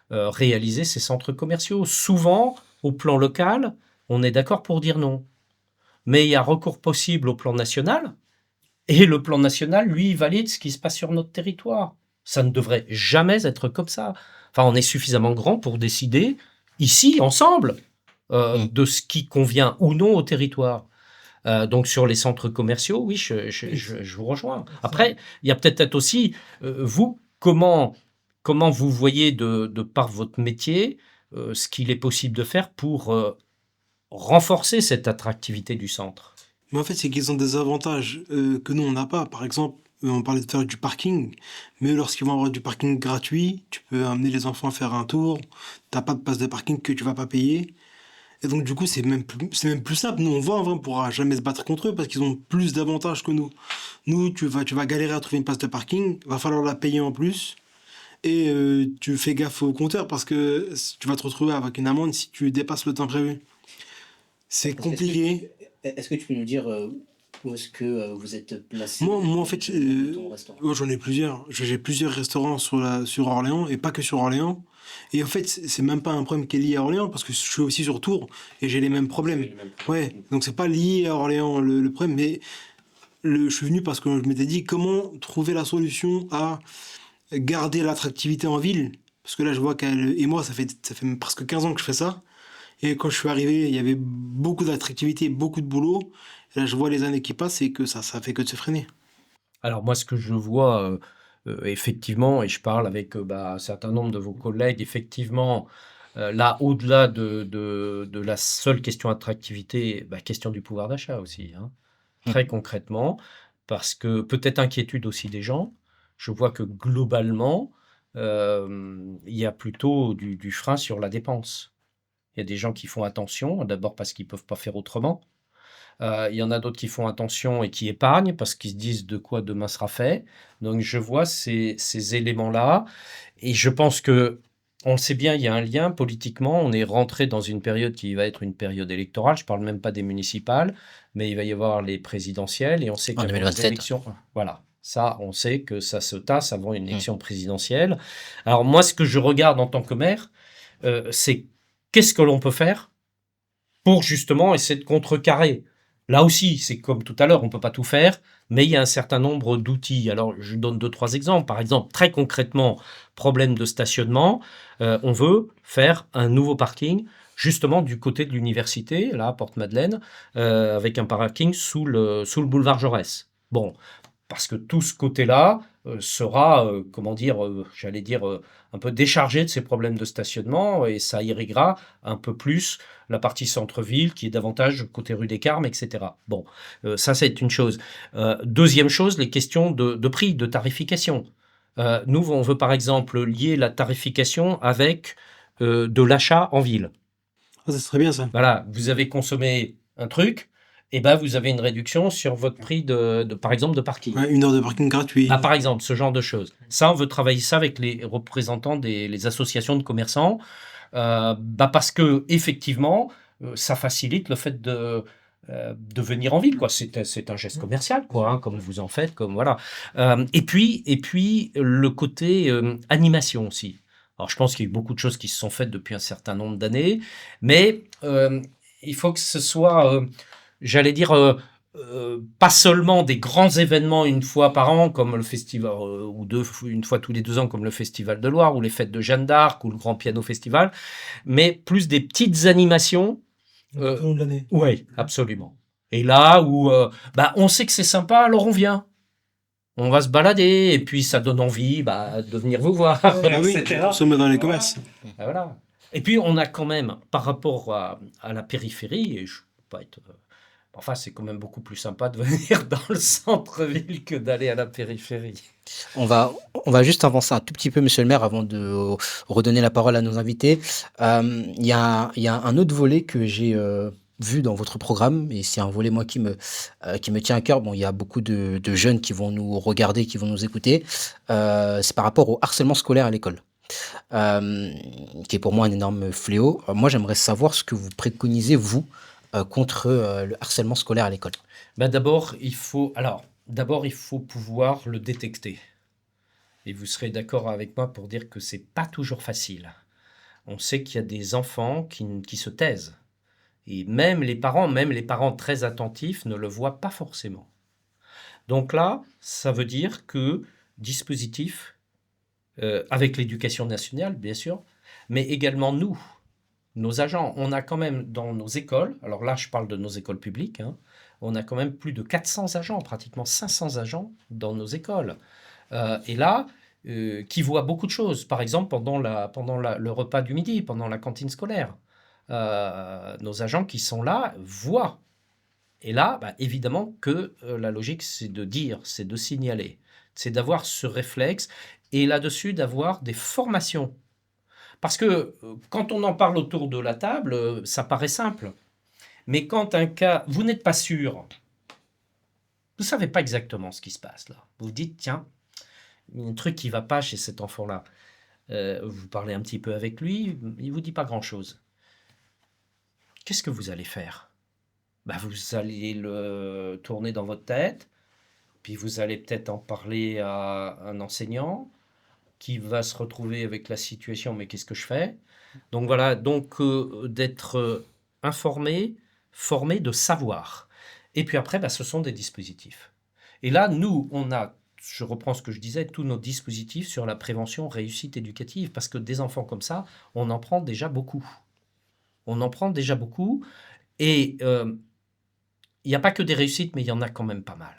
S2: réaliser ces centres commerciaux. Souvent, au plan local, on est d'accord pour dire non. Mais il y a recours possible au plan national, et le plan national, lui, valide ce qui se passe sur notre territoire. Ça ne devrait jamais être comme ça. Enfin, on est suffisamment grand pour décider, ici, ensemble, de ce qui convient ou non au territoire. Donc sur les centres commerciaux, oui, je vous rejoins. Après, il y a peut-être aussi, vous, comment vous voyez de par votre métier ce qu'il est possible de faire pour renforcer cette attractivité du centre.
S5: Mais en fait, c'est qu'ils ont des avantages que nous, on n'a pas. Par exemple, on parlait de faire du parking, mais lorsqu'ils vont avoir du parking gratuit, tu peux amener les enfants faire un tour, t'as pas de passe de parking que tu vas pas payer. Et donc, du coup, c'est même plus simple. Nous, on voit, en vrai, on pourra jamais se battre contre eux parce qu'ils ont plus d'avantages que nous. Nous, tu vas galérer à trouver une place de parking, va falloir la payer en plus. Et tu fais gaffe au compteur parce que tu vas te retrouver avec une amende si tu dépasses le temps prévu. C'est compliqué.
S1: Est-ce que tu peux nous dire où est-ce que vous êtes placé
S5: Moi, en fait,
S1: dans ton restaurant?
S5: j'en ai plusieurs. J'ai plusieurs restaurants sur Orléans et pas que sur Orléans. Et en fait, c'est même pas un problème qui est lié à Orléans parce que je suis aussi sur Tours et j'ai les mêmes problèmes. Ouais, donc c'est pas lié à Orléans le problème, mais je suis venu parce que je m'étais dit comment trouver la solution à garder l'attractivité en ville. Parce que là, je vois et moi, ça fait presque 15 ans que je fais ça. Et quand je suis arrivé, il y avait beaucoup d'attractivité, beaucoup de boulot. Et là, je vois les années qui passent et que ça fait que de se freiner.
S2: Alors moi, ce que je vois, effectivement, et je parle avec un certain nombre de vos collègues, effectivement, là, au-delà de la seule question attractivité, question du pouvoir d'achat aussi, hein, très concrètement, parce que peut-être inquiétude aussi des gens. Je vois que globalement, il y a plutôt du frein sur la dépense. Il y a des gens qui font attention, d'abord parce qu'ils ne peuvent pas faire autrement. Il y en a d'autres qui font attention et qui épargnent parce qu'ils se disent de quoi demain sera fait. Donc je vois ces éléments-là et je pense que, on le sait bien, il y a un lien politiquement. On est rentré dans une période qui va être une période électorale. Je ne parle même pas des municipales, mais il va y avoir les présidentielles et on sait
S1: En
S2: qu'avant les
S1: 2027.
S2: élections, voilà, ça, on sait que ça se tasse avant une élection présidentielle. Alors moi, ce que je regarde en tant que maire, c'est qu'est-ce que l'on peut faire pour justement essayer de contrecarrer. Là aussi, c'est comme tout à l'heure, on ne peut pas tout faire, mais il y a un certain nombre d'outils. Alors, je donne 2-3 exemples. Par exemple, très concrètement, problème de stationnement, on veut faire un nouveau parking justement du côté de l'université, là, à Porte-Madeleine, avec un parking sous le boulevard Jaurès. Bon, parce que tout ce côté-là sera, j'allais dire, un peu déchargé de ces problèmes de stationnement et ça irriguera un peu plus la partie centre-ville qui est davantage côté rue des Carmes, etc. Bon, ça c'est une chose. Deuxième chose, les questions de prix, de tarification. Nous, on veut par exemple lier la tarification avec de l'achat en ville.
S5: Ah, ça serait bien ça.
S2: Voilà, vous avez consommé un truc, et ben vous avez une réduction sur votre prix par exemple, de parking.
S5: Ouais, 1 heure de parking gratuit.
S2: Par exemple, ce genre de choses. Ça, on veut travailler ça avec les représentants les associations de commerçants, parce que effectivement, ça facilite le fait de venir en ville, quoi. C'est un geste commercial, quoi, hein, comme vous en faites, comme voilà. Et puis le côté animation aussi. Alors, je pense qu'il y a eu beaucoup de choses qui se sont faites depuis un certain nombre d'années, mais il faut que ce soit, j'allais dire, pas seulement des grands événements une fois par an, comme le festival, ou une fois tous les 2 ans, comme le Festival de Loire, ou les fêtes de Jeanne d'Arc, ou le Grand Piano Festival, mais plus des petites animations.
S5: Tout au long de l'année.
S2: Oui, absolument. Et là où on sait que c'est sympa, alors on vient. On va se balader, et puis ça donne envie de venir vous voir,
S5: Ah oui,
S2: etc.
S5: nous sommes dans les commerces.
S2: Voilà. Et puis on a quand même, par rapport à la périphérie, et je ne peux pas être... Enfin, c'est quand même beaucoup plus sympa de venir dans le centre-ville que d'aller à la périphérie.
S1: On va juste avancer un tout petit peu, monsieur le maire, avant de redonner la parole à nos invités. Il y a un autre volet que j'ai vu dans votre programme, et c'est un volet, moi, qui me tient à cœur. Bon, il y a beaucoup de jeunes qui vont nous regarder, qui vont nous écouter. C'est par rapport au harcèlement scolaire à l'école, qui est pour moi un énorme fléau. Moi, j'aimerais savoir ce que vous préconisez, vous, contre le harcèlement scolaire à l'école.
S2: D'abord, il faut pouvoir le détecter. Et vous serez d'accord avec moi pour dire que c'est pas toujours facile. On sait qu'il y a des enfants qui se taisent. Et même les parents très attentifs, ne le voient pas forcément. Donc là, ça veut dire que dispositif, avec l'éducation nationale, bien sûr, mais également nous, nos agents, on a quand même dans nos écoles, alors là je parle de nos écoles publiques, hein, on a quand même plus de 400 agents, pratiquement 500 agents dans nos écoles. Et là, qui voient beaucoup de choses. Par exemple, pendant le repas du midi, pendant la cantine scolaire, nos agents qui sont là voient. Et là, évidemment que la logique, c'est de dire, c'est de signaler, c'est d'avoir ce réflexe, et là-dessus, d'avoir des formations. Parce que quand on en parle autour de la table, ça paraît simple. Mais quand un cas, vous n'êtes pas sûr, vous ne savez pas exactement ce qui se passe là. Vous vous dites, tiens, il y a un truc qui ne va pas chez cet enfant-là. Vous parlez un petit peu avec lui, il ne vous dit pas grand-chose. Qu'est-ce que vous allez faire ? Vous allez le tourner dans votre tête, puis vous allez peut-être en parler à un enseignant, qui va se retrouver avec la situation, mais qu'est-ce que je fais ? Donc voilà, d'être informé, formé, de savoir. Et puis après, ce sont des dispositifs. Et là, nous, on a, je reprends ce que je disais, tous nos dispositifs sur la prévention réussite éducative, parce que des enfants comme ça, on en prend déjà beaucoup. Et il n'y a pas que des réussites, mais il y en a quand même pas mal.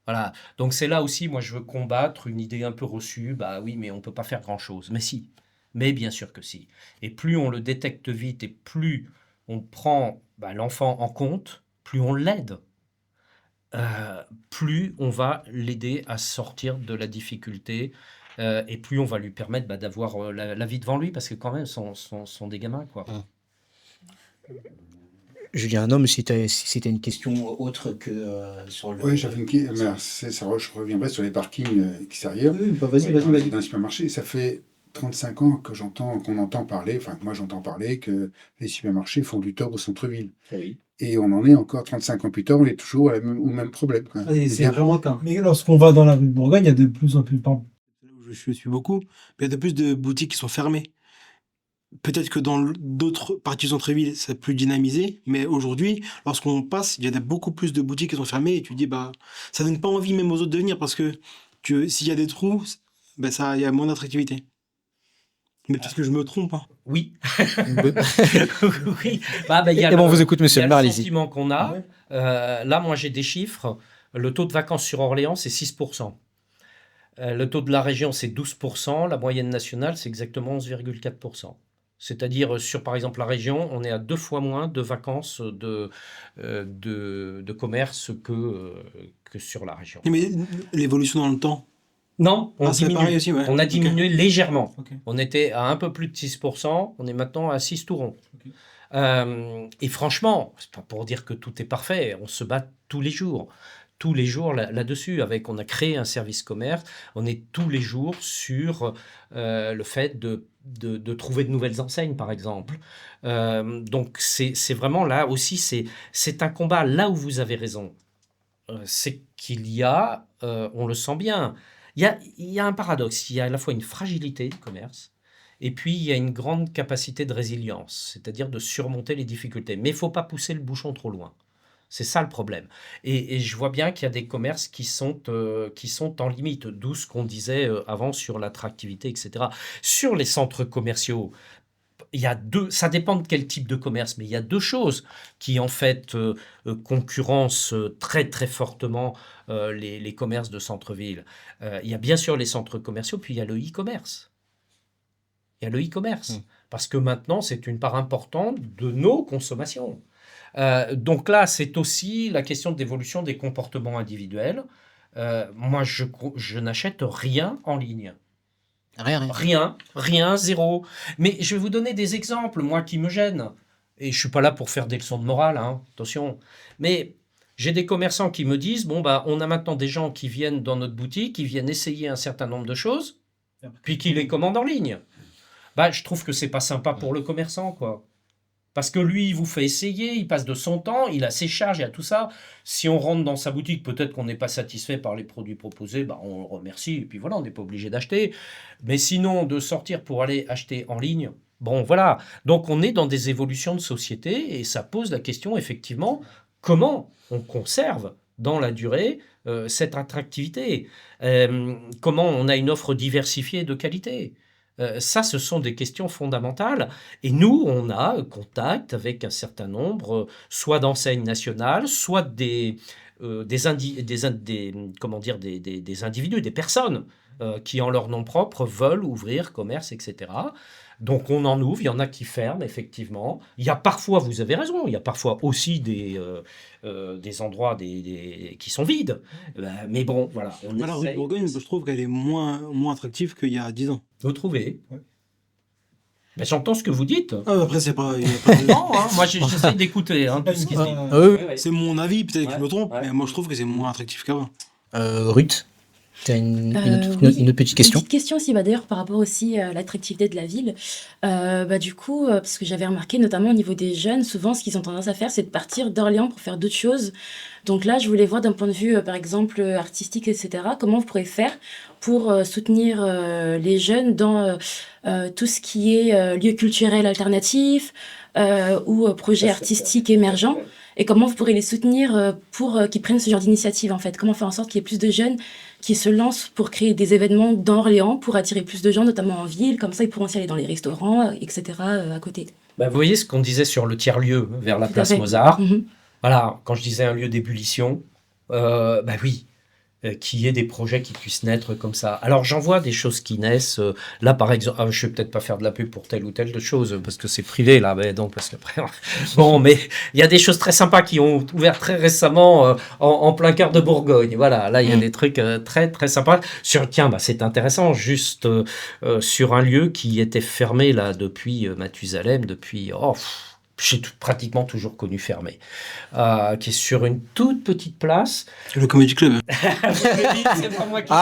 S2: Voilà, donc c'est là aussi, moi je veux combattre une idée un peu reçue, oui, mais on ne peut pas faire grand-chose. Mais si, mais bien sûr que si. Et plus on le détecte vite et plus on prend l'enfant en compte, plus on l'aide, plus on va l'aider à sortir de la difficulté, et plus on va lui permettre d'avoir la vie devant lui, parce que quand même, ce sont des gamins, quoi.
S1: Julien, non, mais si tu as une question autre que sur le...
S3: Oui, j'avais une question, je reviendrai sur les parkings extérieurs.
S1: Oui, vas-y.
S3: Dans les supermarchés, ça fait 35 ans qu'on entend parler, enfin moi j'entends parler que les supermarchés font du tort au centre-ville.
S1: Oui.
S3: Et on en est encore 35 ans plus tard, on est toujours au même problème. Quoi.
S5: C'est vraiment le cas. Mais lorsqu'on va dans la rue de Bourgogne, il y a de plus en plus, là où je suis beaucoup, il y a de plus de boutiques qui sont fermées. Peut-être que dans d'autres parties du centre-ville, c'est plus dynamisé, mais aujourd'hui, lorsqu'on passe, il y a beaucoup plus de boutiques qui sont fermées, et tu dis, ça donne pas envie même aux autres de venir, parce que s'il y a des trous, il y a moins d'attractivité. Mais peut-être que je me trompe. Hein.
S2: Oui. Oui.
S1: On vous écoute, monsieur le maire, allez-y.
S2: Sentiment qu'on a. Là, moi, j'ai des chiffres. Le taux de vacances sur Orléans, c'est 6%. Le taux de la région, c'est 12%. La moyenne nationale, c'est exactement 11,4%. C'est-à-dire, sur par exemple la région, on est à 2 fois moins de vacances de commerce que sur la région.
S5: Mais l'évolution dans le temps,
S2: Non, on
S5: c'est
S2: diminue.
S5: pareil aussi, ouais.
S2: On a
S5: Ok.
S2: diminué légèrement.
S5: Ok.
S2: On était à un peu plus de 6%, on est maintenant à 6 tout rond.
S5: Ok.
S2: Et franchement, c'est pas pour dire que tout est parfait, on se bat tous les jours. Tous les jours là-dessus, on a créé un service commerce, on est tous les jours sur le fait de trouver de nouvelles enseignes, par exemple. Donc c'est vraiment là aussi, c'est un combat là où vous avez raison. C'est qu'il y a, on le sent bien, il y a un paradoxe, il y a à la fois une fragilité du commerce, et puis il y a une grande capacité de résilience, c'est-à-dire de surmonter les difficultés. Mais il ne faut pas pousser le bouchon trop loin. C'est ça le problème. Et je vois bien qu'il y a des commerces qui sont en limite, d'où ce qu'on disait avant sur l'attractivité, etc. Sur les centres commerciaux, ça dépend de quel type de commerce, mais il y a deux choses qui en fait concurrencent très très fortement les commerces de centre-ville. Il y a bien sûr les centres commerciaux, puis il y a le e-commerce. Il y a le e-commerce, parce que maintenant c'est une part importante de nos consommations. Donc là, c'est aussi la question de l'évolution des comportements individuels. Moi, je n'achète rien en ligne. Rien, zéro. Mais je vais vous donner des exemples, moi, qui me gênent. Et je ne suis pas là pour faire des leçons de morale, hein, attention. Mais j'ai des commerçants qui me disent, bon, bah, on a maintenant des gens qui viennent dans notre boutique, qui viennent essayer un certain nombre de choses, puis qui les commandent en ligne. Bah, je trouve que c'est pas sympa pour le commerçant, quoi. Parce que lui, il vous fait essayer, il passe de son temps, il a ses charges, il a tout ça. Si on rentre dans sa boutique, peut-être qu'on n'est pas satisfait par les produits proposés, bah on le remercie, et puis voilà, on n'est pas obligé d'acheter. Mais sinon, de sortir pour aller acheter en ligne, bon voilà. Donc on est dans des évolutions de société, et ça pose la question, effectivement, comment on conserve dans la durée cette attractivité. Comment on a une offre diversifiée de qualité. Ça, ce sont des questions fondamentales. Et nous, on a contact avec un certain nombre, soit d'enseignes nationales, soit des individus, des personnes qui, en leur nom propre, veulent ouvrir commerce, etc. Donc, on en ouvre, il y en a qui ferment, effectivement. Il y a parfois, vous avez raison, il y a parfois aussi des endroits qui sont vides. Mais bon, voilà.
S5: La rue de Bourgogne, je trouve qu'elle est moins attractive qu'il y a 10 ans.
S2: Vous trouvez? Ouais. Ben, j'entends ce que vous dites.
S5: Après, c'est pas...
S2: Non, hein, moi j'essaie d'écouter tout ce qui se dit.
S5: C'est mon avis, peut-être que je me trompe, mais moi je trouve que c'est moins attractif qu'avant.
S1: Ruth, tu as une autre petite question?
S4: Une petite question aussi, d'ailleurs, par rapport aussi à l'attractivité de la ville. Du coup, parce que j'avais remarqué, notamment au niveau des jeunes, souvent, ce qu'ils ont tendance à faire, c'est de partir d'Orléans pour faire d'autres choses. Donc là, je voulais voir d'un point de vue, par exemple, artistique, etc., comment vous pourrez faire pour soutenir les jeunes dans tout ce qui est lieu culturel alternatif ou projet artistique émergent, et comment vous pourrez les soutenir pour qu'ils prennent ce genre d'initiative, en fait. Comment faire en sorte qu'il y ait plus de jeunes qui se lancent pour créer des événements dans Orléans, pour attirer plus de gens, notamment en ville, comme ça ils pourront aussi aller dans les restaurants, etc., à côté.
S2: Vous voyez ce qu'on disait sur le tiers-lieu, vers la place Mozart. Voilà, quand je disais un lieu d'ébullition, oui, qu'il y ait des projets qui puissent naître comme ça. Alors j'en vois des choses qui naissent. Là par exemple, je vais peut-être pas faire de la pub pour telle ou telle chose parce que c'est privé là, mais donc parce qu'après bon, mais il y a des choses très sympas qui ont ouvert très récemment en plein cœur de Bourgogne. Voilà, là il y a des trucs très très sympas. C'est intéressant, juste sur un lieu qui était fermé là depuis Mathusalem, depuis j'ai pratiquement toujours connu fermé, qui est sur une toute petite place.
S5: Le Comedy Club.
S2: C'est pas moi qui...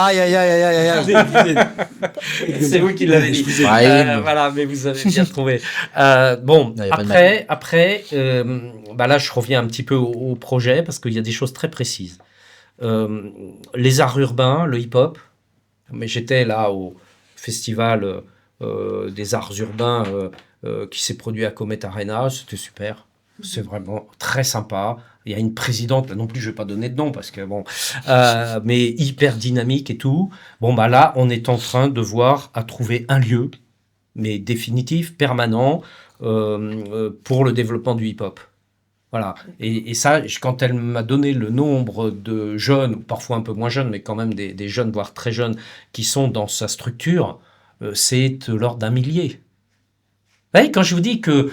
S2: C'est vous qui l'avez dit. Voilà, mais vous avez bien trouvé. Après, là, je reviens un petit peu au projet parce qu'il y a des choses très précises. Les arts urbains, le hip-hop, mais j'étais là au festival des arts urbains qui s'est produit à Comet Arena, c'était super, c'est vraiment très sympa. Il y a une présidente, là non plus je vais pas donner de nom parce que mais hyper dynamique et tout. Là on est en train de voir à trouver un lieu, mais définitif, permanent, pour le développement du hip-hop. Voilà. Et ça, quand elle m'a donné le nombre de jeunes, ou parfois un peu moins jeunes, mais quand même des jeunes, voire très jeunes, qui sont dans sa structure, c'est de l'ordre d'un millier. Vous voyez, quand je vous dis que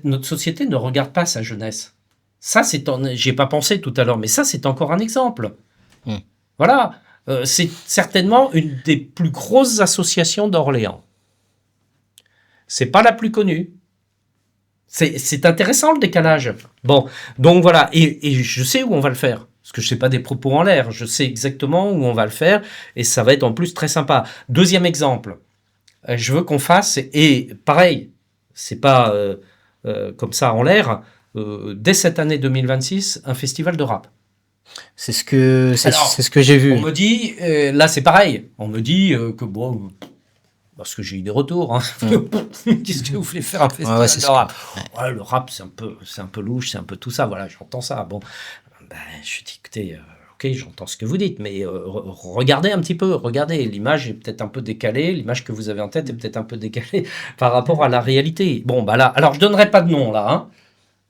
S2: notre société ne regarde pas sa jeunesse, ça, j'y ai pas pensé tout à l'heure, mais ça, c'est encore un exemple.
S1: Mm.
S2: Voilà. C'est certainement une des plus grosses associations d'Orléans. C'est pas la plus connue. C'est intéressant le décalage. Bon, donc voilà, et je sais où on va le faire. Parce que je ne sais pas des propos en l'air, je sais exactement où on va le faire, et ça va être en plus très sympa. Deuxième exemple, je veux qu'on fasse, et pareil, c'est pas comme ça en l'air, dès cette année 2026, un festival de rap.
S1: C'est ce que,
S2: Alors,
S1: c'est ce que j'ai vu.
S2: On me dit, là c'est pareil, on me dit que bon, parce que j'ai eu des retours, hein. Qu'est-ce que vous voulez faire un festival
S1: Ouais, c'est
S2: de rap? Ouais, le rap c'est un peu louche, c'est un peu tout ça, voilà, j'entends ça. Bon, ben, je dis écoutez, ok, j'entends ce que vous dites, mais regardez un petit peu, regardez, l'image est peut-être un peu décalée, l'image que vous avez en tête est peut-être un peu décalée par rapport à la réalité. Bon, bah là, alors je donnerai pas de nom là, hein,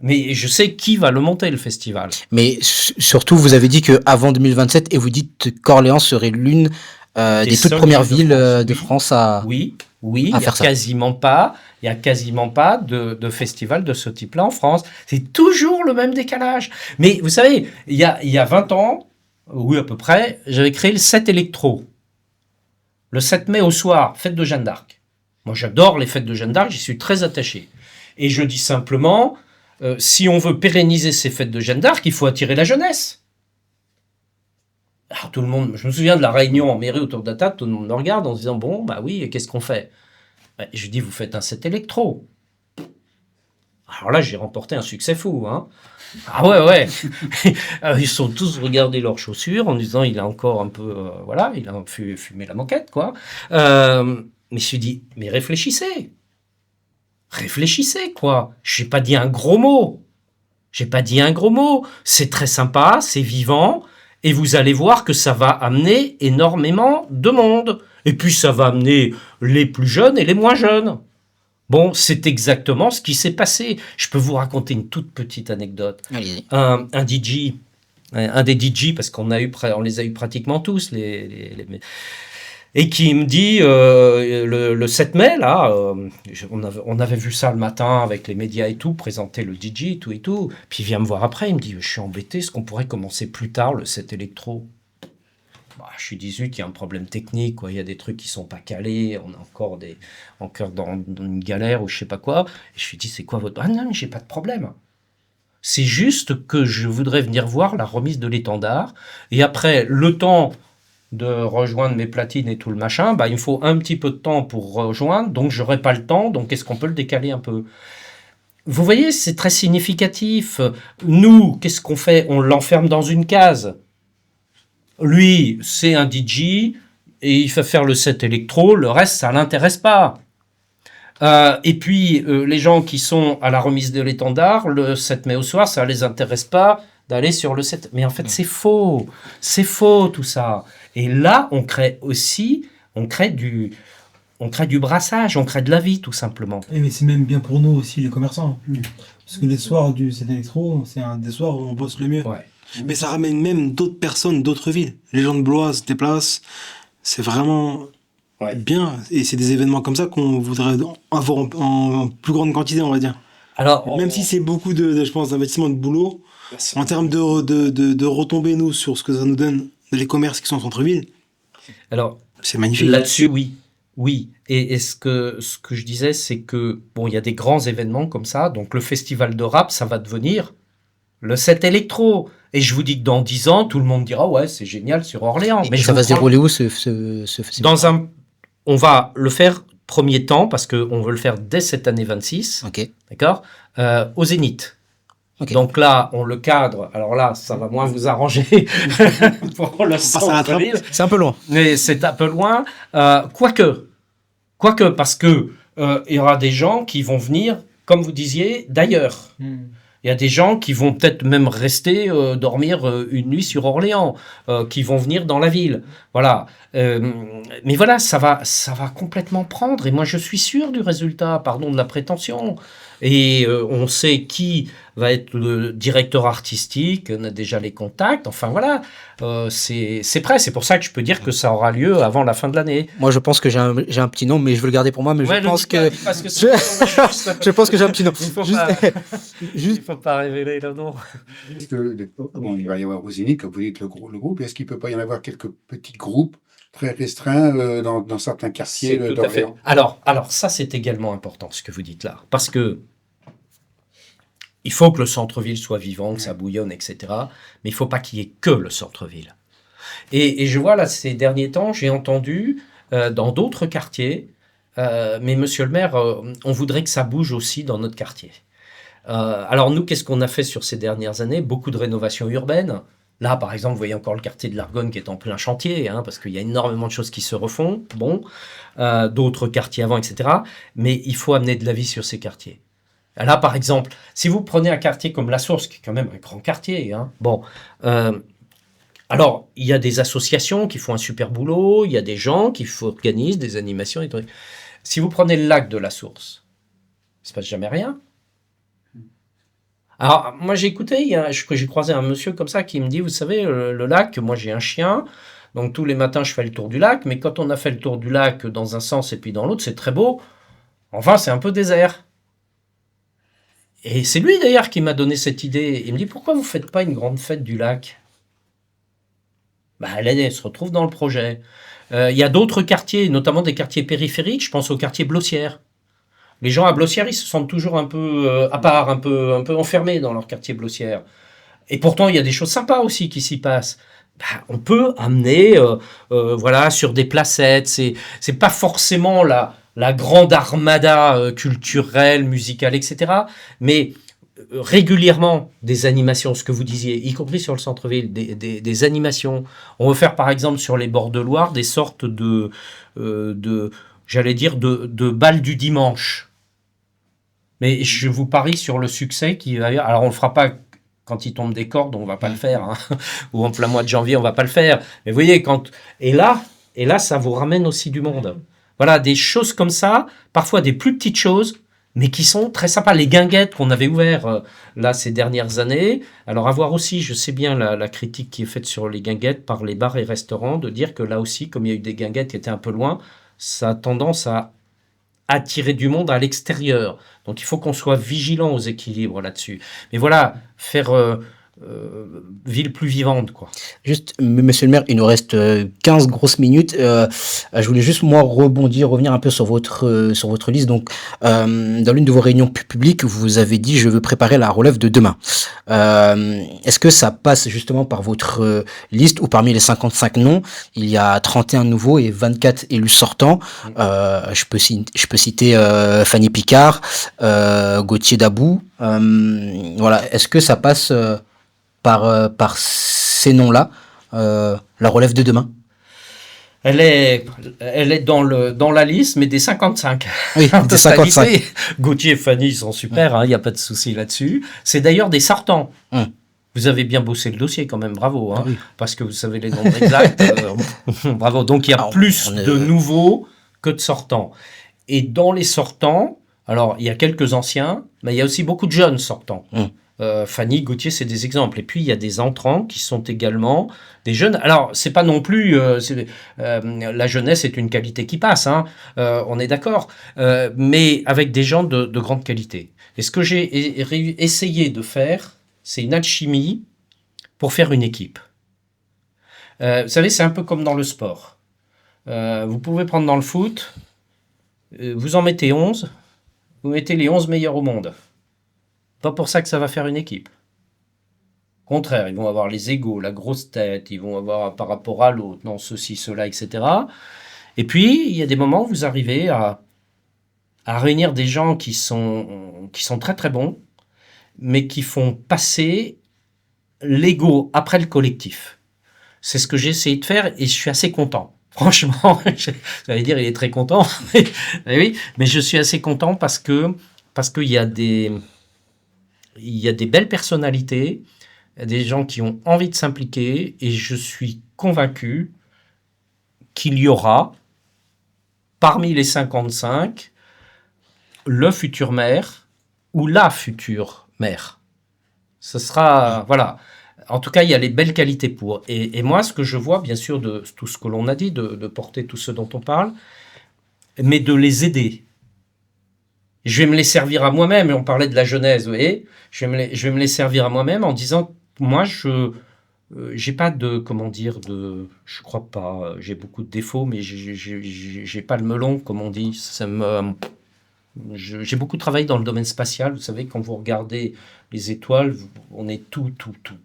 S2: mais je sais qui va le monter le festival.
S1: Mais surtout, vous avez dit qu'avant 2027, et vous dites qu'Orléans serait l'une des toutes
S2: seules
S1: premières
S2: villes
S1: villes de
S2: oui.
S1: France à
S2: Oui, il y
S1: à
S2: a
S1: faire ça.
S2: quasiment pas, de festival de ce type-là en France. C'est toujours le même décalage. Mais vous savez, il y a 20 ans, oui à peu près, j'avais créé le 7 électro. Le 7 mai au soir, fête de Jeanne d'Arc. Moi, j'adore les fêtes de Jeanne d'Arc, j'y suis très attaché. Et je dis simplement, si on veut pérenniser ces fêtes de Jeanne d'Arc, il faut attirer la jeunesse. Alors tout le monde, je me souviens de la réunion en mairie autour de la table, tout le monde me regarde en se disant, bon, bah oui, et qu'est-ce qu'on fait? Je dis, vous faites un set électro. Alors là, j'ai remporté un succès fou, hein. Ah ouais. Ils sont tous regardés leurs chaussures en disant, il a encore un peu, voilà, il a fumé la moquette, quoi. Mais je me suis dit, mais réfléchissez, quoi. J'ai pas dit un gros mot. C'est très sympa, c'est vivant, et vous allez voir que ça va amener énormément de monde. Et puis ça va amener les plus jeunes et les moins jeunes. Bon, c'est exactement ce qui s'est passé. Je peux vous raconter une toute petite anecdote.
S1: Allez-y.
S2: Un DJ, un des DJ, parce on les a eu pratiquement tous, et qui me dit le 7 mai, là, on avait vu ça le matin avec les médias et tout, présenter le DJ, tout et tout. Puis il vient me voir après, il me dit, je suis embêté, est-ce qu'on pourrait commencer plus tard le 7 électro? Bah, je suis 18, il y a un problème technique, quoi. Il y a des trucs qui sont pas calés, on est encore dans une galère ou je sais pas quoi. Et je lui dis, c'est quoi votre... Ah non, mais j'ai pas de problème. C'est juste que je voudrais venir voir la remise de l'étendard. Et après, le temps de rejoindre mes platines et tout le machin, bah, il me faut un petit peu de temps pour rejoindre, donc j'aurai pas le temps, donc est-ce qu'on peut le décaler un peu? Vous voyez, c'est très significatif. Nous, qu'est-ce qu'on fait? On l'enferme dans une case. Lui, c'est un DJ et il fait faire le set électro, le reste, ça l'intéresse pas. Et puis, les gens qui sont à la remise de l'étendard, le 7 mai au soir, ça les intéresse pas d'aller sur le 7. Mais en fait, c'est faux tout ça. Et là, on crée du brassage, on crée de la vie, tout simplement.
S5: Mais c'est même bien pour nous aussi, les commerçants. Parce que les soirs du CD Electro, c'est un des soirs où on bosse le mieux.
S2: Ouais.
S5: Mais ça ramène même d'autres personnes, d'autres villes. Les gens de Blois se déplacent. C'est vraiment bien. Et c'est des événements comme ça qu'on voudrait avoir en plus grande quantité, on va dire.
S2: Alors,
S5: Même si c'est beaucoup je pense, d'investissement de boulot, en termes de retombées, nous, sur ce que ça nous donne, les commerces qui sont en centre-ville,
S2: alors
S5: c'est magnifique.
S2: là-dessus, oui. Et ce que je disais, c'est que bon, il y a des grands événements comme ça. Donc le festival de rap, ça va devenir le 7 électro. Et je vous dis que dans 10 ans, tout le monde dira ouais, c'est génial sur Orléans.
S1: Mais ça va se dérouler où ce festival?
S2: On va le faire premier temps parce qu'on veut le faire dès cette année 26.
S1: Ok.
S2: D'accord. Au Zénith.
S1: Ok.
S2: Donc là, on le cadre. Alors là, ça va moins vous arranger pour le centre-ville.
S1: C'est un peu loin.
S2: Mais c'est un peu loin. Quoique, parce que il y aura des gens qui vont venir, comme vous disiez, d'ailleurs. Il y a des gens qui vont peut-être même rester dormir une nuit sur Orléans, qui vont venir dans la ville. Voilà. Mais voilà, ça va complètement prendre. Et moi, je suis sûr du résultat. Pardon de la prétention. Et on sait qui va être le directeur artistique, on a déjà les contacts, enfin voilà, c'est prêt. C'est pour ça que je peux dire que ça aura lieu avant la fin de l'année.
S1: Moi, je pense que j'ai un petit nom, mais je veux le garder pour moi. Mais
S2: Ouais,
S1: je
S2: le
S1: pense
S2: dis pas,
S1: que
S2: dis pas, parce que
S1: je pense que j'ai un petit nom.
S2: il faut
S1: Juste,
S2: pas,
S1: juste-
S2: il faut pas révéler le nom.
S3: Est-ce que, bon, il va y avoir au Zénith, comme vous dites, le groupe. Est-ce qu'il peut pas y en avoir quelques petits groupes très restreints dans certains quartiers
S2: C'est tout à fait.
S3: d'Orléans?
S2: Alors ça, c'est également important ce que vous dites là, parce que il faut que le centre-ville soit vivant, que ça bouillonne, etc. Mais il faut pas qu'il y ait que le centre-ville. Et je vois là, ces derniers temps, j'ai entendu dans d'autres quartiers, mais monsieur le maire, on voudrait que ça bouge aussi dans notre quartier. Alors nous, qu'est-ce qu'on a fait sur ces dernières années? Beaucoup de rénovations urbaines. Là, par exemple, vous voyez encore le quartier de l'Argonne qui est en plein chantier, hein, parce qu'il y a énormément de choses qui se refont. Bon, d'autres quartiers avant, etc. Mais il faut amener de la vie sur ces quartiers. Là, par exemple, si vous prenez un quartier comme La Source, qui est quand même un grand quartier, hein, bon, alors il y a des associations qui font un super boulot, il y a des gens qui organisent des animations et tout. Si vous prenez le lac de La Source, il se passe jamais rien. Alors, moi, j'ai écouté, j'ai croisé un monsieur comme ça qui me dit, vous savez, le lac, moi j'ai un chien, donc tous les matins je fais le tour du lac, mais quand on a fait le tour du lac dans un sens et puis dans l'autre, c'est très beau. Enfin, c'est un peu désert. Et c'est lui d'ailleurs qui m'a donné cette idée. Il me dit, pourquoi vous faites pas une grande fête du lac? Bah, elle se retrouve dans le projet. Il y a d'autres quartiers, notamment des quartiers périphériques, je pense au quartier Blossière. Les gens à Blossière, ils se sentent toujours un peu à part, un peu enfermés dans leur quartier Blossière. Et pourtant, il y a des choses sympas aussi qui s'y passent. Bah, on peut amener, voilà, sur des placettes. C'est pas forcément la grande armada culturelle, musicale, etc. Mais régulièrement des animations, ce que vous disiez, y compris sur le centre-ville, des animations. On veut faire par exemple sur les bords de Loire des sortes j'allais dire, de balles du dimanche. Mais je vous parie sur le succès qui va y avoir. Alors on le fera pas quand il tombe des cordes, on va pas le faire, hein. Ou en plein mois de janvier, on va pas le faire. Mais vous voyez, et là, ça vous ramène aussi du monde. Voilà, des choses comme ça, parfois des plus petites choses, mais qui sont très sympas. Les guinguettes qu'on avait ouvertes là ces dernières années. Alors à voir aussi, je sais bien la critique qui est faite sur les guinguettes par les bars et restaurants, de dire que là aussi, comme il y a eu des guinguettes qui étaient un peu loin, ça a tendance à attirer du monde à l'extérieur. Donc il faut qu'on soit vigilant aux équilibres là-dessus. Mais voilà, faire ville plus vivante, quoi.
S1: Juste, monsieur le maire, il nous reste 15 grosses minutes. Je voulais juste, moi, revenir un peu sur votre liste. Donc, dans l'une de vos réunions publiques, vous avez dit, je veux préparer la relève de demain. Est-ce que ça passe justement par votre liste ou parmi les 55 noms, il y a 31 nouveaux et 24 élus sortants. Je peux citer Fanny Picard, Gauthier Dabou. Voilà. Est-ce que ça passe par ces noms-là, la relève de demain?
S2: Elle est dans la liste, mais des 55.
S1: Oui, des 55.
S2: Gauthier et Fanny sont super, il n'y a pas de souci là-dessus. C'est d'ailleurs des sortants. Vous avez bien bossé le dossier quand même, bravo, hein,
S1: oui.
S2: Parce que vous savez les nombres exacts. Bravo. Donc il y a plus de nouveaux que de sortants. Et dans les sortants, alors il y a quelques anciens, mais il y a aussi beaucoup de jeunes sortants. Fanny, Gauthier, c'est des exemples. Et puis, il y a des entrants qui sont également des jeunes. Alors, c'est pas non plus... la jeunesse est une qualité qui passe, hein, on est d'accord. Mais avec des gens de grande qualité. Et ce que j'ai essayé de faire, c'est une alchimie pour faire une équipe. Vous savez, c'est un peu comme dans le sport. Vous pouvez prendre dans le foot, vous en mettez 11, vous mettez les 11 meilleurs au monde. Pas pour ça que ça va faire une équipe. Au contraire, ils vont avoir les égos, la grosse tête, ils vont avoir par rapport à l'autre, non, ceci, cela, etc. Et puis, il y a des moments où vous arrivez à réunir des gens qui sont très très bons, mais qui font passer l'ego après le collectif. C'est ce que j'ai essayé de faire et je suis assez content. Franchement, j'allais dire il est très content, oui, mais je suis assez content parce qu'il y a des belles personnalités, des gens qui ont envie de s'impliquer et je suis convaincu qu'il y aura parmi les 55 le futur maire ou la future mère. Ce sera, voilà. En tout cas, il y a les belles qualités pour. Et moi, ce que je vois, bien sûr, de tout ce que l'on a dit, de porter tout ce dont on parle, mais de les aider. Je vais me les servir à moi-même, et on parlait de la Genèse, vous voyez, je vais me les servir à moi-même en disant, moi, j'ai pas de, comment dire, je crois pas, j'ai beaucoup de défauts, mais j'ai pas le melon, comme on dit, j'ai beaucoup travaillé dans le domaine spatial. Vous savez, quand vous regardez les étoiles, on est tout